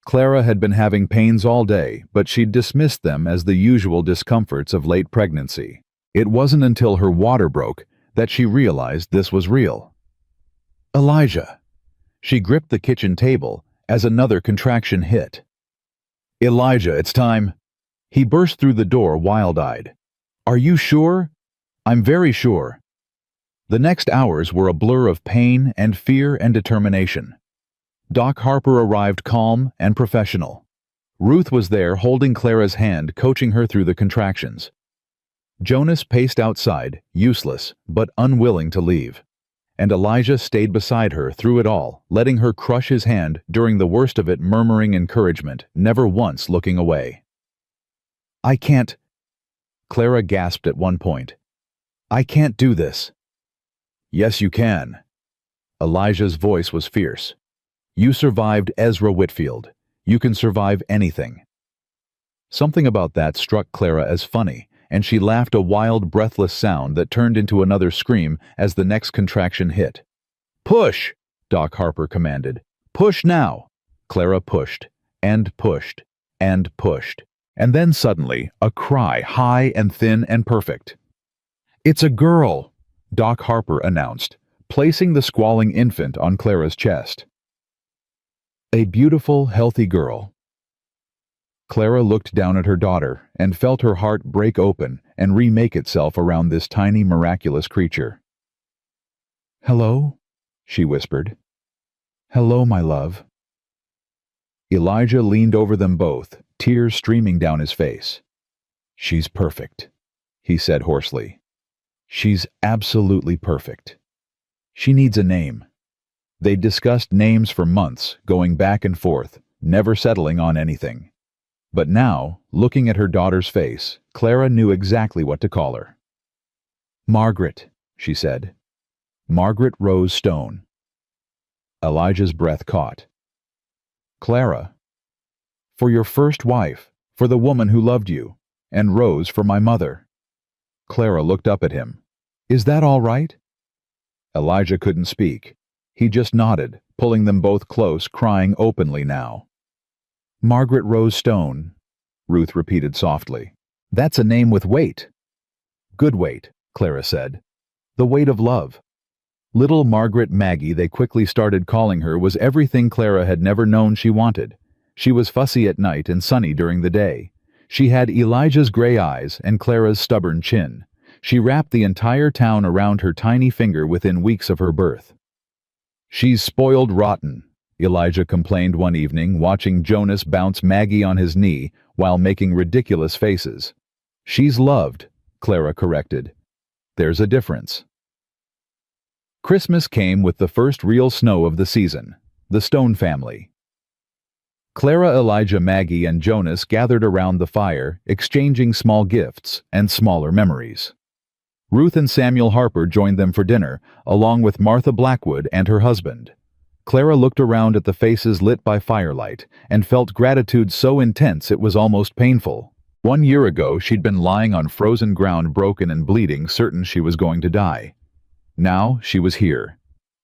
Clara had been having pains all day, but she'd dismissed them as the usual discomforts of late pregnancy. It wasn't until her water broke that she realized this was real. "Elijah!" She gripped the kitchen table as another contraction hit. "Elijah, it's time." He burst through the door wild-eyed. "Are you sure?" "I'm very sure." The next hours were a blur of pain and fear and determination. Doc Harper arrived calm and professional. Ruth was there holding Clara's hand, coaching her through the contractions. Jonas paced outside, useless but unwilling to leave. And Elijah stayed beside her through it all, letting her crush his hand during the worst of it, murmuring encouragement, never once looking away. "I can't," Clara gasped at one point. "I can't do this." "Yes, you can." Elijah's voice was fierce. "You survived Ezra Whitfield. You can survive anything." Something about that struck Clara as funny, and she laughed, a wild, breathless sound that turned into another scream as the next contraction hit. "Push!" Doc Harper commanded. "Push now!" Clara pushed, and pushed, and pushed. And then suddenly, a cry, high and thin and perfect. "It's a girl!" Doc Harper announced, placing the squalling infant on Clara's chest. A beautiful, healthy girl. Clara looked down at her daughter and felt her heart break open and remake itself around this tiny, miraculous creature. "Hello?" she whispered. "Hello, my love." Elijah leaned over them both, tears streaming down his face. "She's perfect," he said hoarsely. "She's absolutely perfect. She needs a name." They discussed names for months, going back and forth, never settling on anything. But now, looking at her daughter's face, Clara knew exactly what to call her. "Margaret," she said. "Margaret Rose Stone." Elijah's breath caught. "Clara, for your first wife, for the woman who loved you, and Rose for my mother." Clara looked up at him. "Is that all right?" Elijah couldn't speak. He just nodded, pulling them both close, crying openly now. "Margaret Rose Stone," Ruth repeated softly. "That's a name with weight." "Good weight," Clara said. "The weight of love." Little Margaret Maggie, they quickly started calling her, was everything Clara had never known she wanted. She was fussy at night and sunny during the day. She had Elijah's gray eyes and Clara's stubborn chin. She wrapped the entire town around her tiny finger within weeks of her birth. "She's spoiled rotten," Elijah complained one evening, watching Jonas bounce Maggie on his knee while making ridiculous faces. "She's loved," Clara corrected. "There's a difference." Christmas came with the first real snow of the season, the Stone family. Clara, Elijah, Maggie, and Jonas gathered around the fire, exchanging small gifts and smaller memories. Ruth and Samuel Harper joined them for dinner, along with Martha Blackwood and her husband. Clara looked around at the faces lit by firelight and felt gratitude so intense it was almost painful. 1 year ago, she'd been lying on frozen ground, broken and bleeding, certain she was going to die. Now she was here,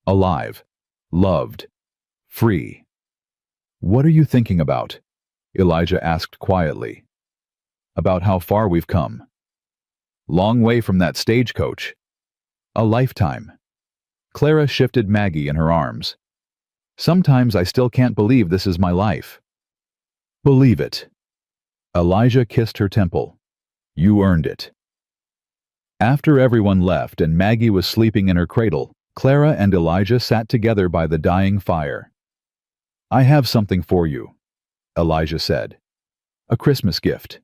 alive, loved, free. "What are you thinking about?" Elijah asked quietly. "About how far we've come." Long way from that stagecoach. A lifetime. Clara shifted Maggie in her arms. Sometimes I still can't believe this is my life. Believe it. Elijah kissed her temple. You earned it. After everyone left and Maggie was sleeping in her cradle, Clara and Elijah sat together by the dying fire. I have something for you, Elijah said. A Christmas gift.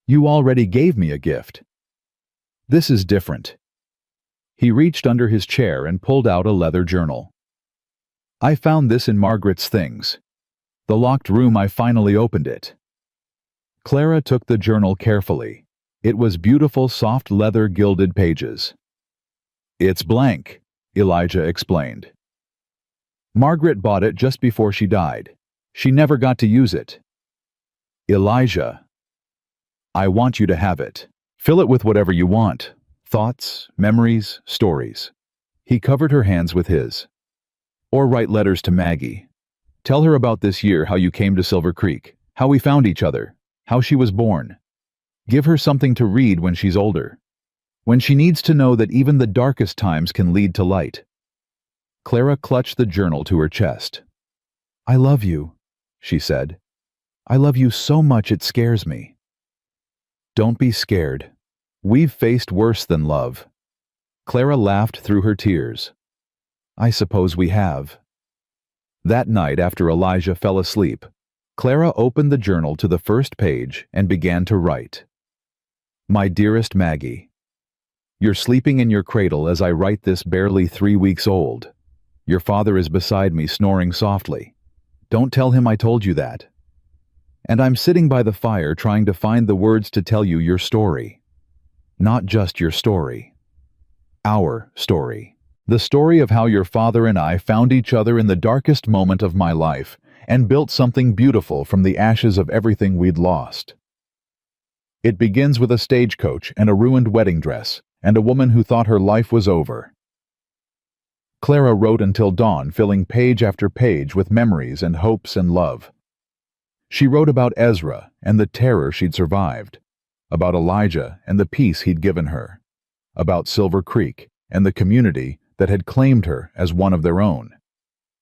You already gave me a gift. This is different. He reached under his chair and pulled out a leather journal. I found this in Margaret's things. The locked room. I finally opened it. Clara took the journal carefully. It was beautiful soft leather gilded pages. It's blank, Elijah explained. Margaret bought it just before she died. She never got to use it. Elijah, I want you to have it. Fill it with whatever you want. Thoughts, memories, stories. He covered her hands with his. Or write letters to Maggie. Tell her about this year, how you came to Silver Creek, how we found each other, how she was born. Give her something to read when she's older. When she needs to know that even the darkest times can lead to light. Clara clutched the journal to her chest. I love you, she said. I love you so much it scares me. Don't be scared. We've faced worse than love. Clara laughed through her tears. I suppose we have. That night, after Elijah fell asleep, Clara opened the journal to the first page and began to write. My dearest Maggie, you're sleeping in your cradle as I write this, barely 3 weeks old. Your father is beside me snoring softly. Don't tell him I told you that. And I'm sitting by the fire trying to find the words to tell you your story. Not just your story. Our story. The story of how your father and I found each other in the darkest moment of my life and built something beautiful from the ashes of everything we'd lost. It begins with a stagecoach and a ruined wedding dress and a woman who thought her life was over. Clara wrote until dawn, filling page after page with memories and hopes and love. She wrote about Ezra and the terror she'd survived, about Elijah and the peace he'd given her, about Silver Creek and the community that had claimed her as one of their own.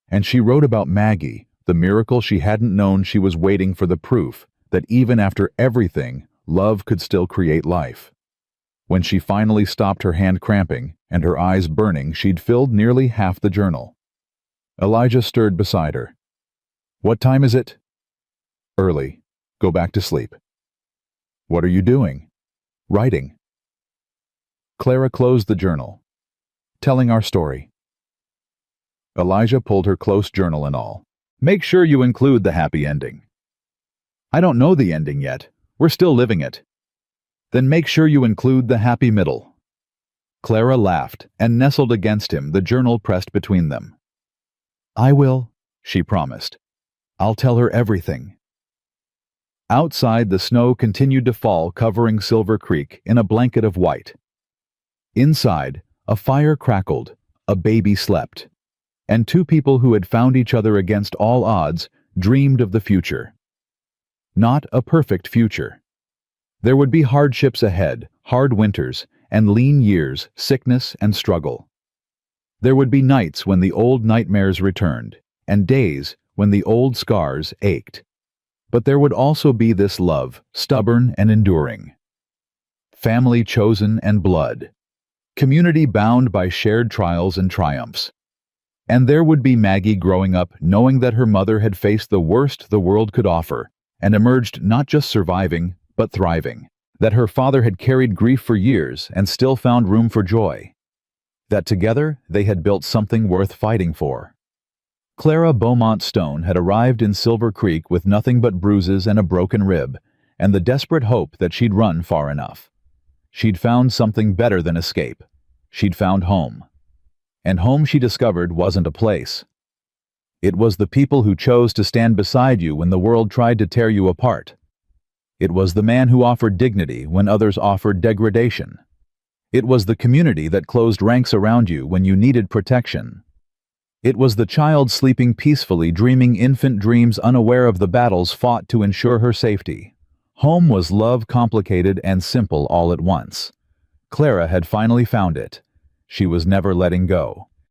And she wrote about Maggie, the miracle she hadn't known. She was waiting for the proof that even after everything, love could still create life. When she finally stopped, her hand cramping and her eyes burning, she'd filled nearly half the journal. Elijah stirred beside her. What time is it? Early. Go back to sleep. What are you doing? Writing. Clara closed the journal. Telling our story. Elijah pulled her close, journal and all. Make sure you include the happy ending. I don't know the ending yet. We're still living it. Then make sure you include the happy middle. Clara laughed and nestled against him, the journal pressed between them. I will, she promised. I'll tell her everything. Outside, the snow continued to fall, covering Silver Creek in a blanket of white. Inside, a fire crackled, a baby slept, and two people who had found each other against all odds dreamed of the future. Not a perfect future. There would be hardships ahead, hard winters, and lean years, sickness and struggle. There would be nights when the old nightmares returned, and days when the old scars ached. But there would also be this love, stubborn and enduring. Family chosen and blood. Community bound by shared trials and triumphs. And there would be Maggie growing up knowing that her mother had faced the worst the world could offer and emerged not just surviving, but thriving. That her father had carried grief for years and still found room for joy. That together they had built something worth fighting for. Clara Beaumont Stone had arrived in Silver Creek with nothing but bruises and a broken rib, and the desperate hope that she'd run far enough. She'd found something better than escape. She'd found home. And home, she discovered, wasn't a place. It was the people who chose to stand beside you when the world tried to tear you apart. It was the man who offered dignity when others offered degradation. It was the community that closed ranks around you when you needed protection. It was the child sleeping peacefully, dreaming infant dreams, unaware of the battles fought to ensure her safety. Home was love, complicated and simple all at once. Clara had finally found it. She was never letting go.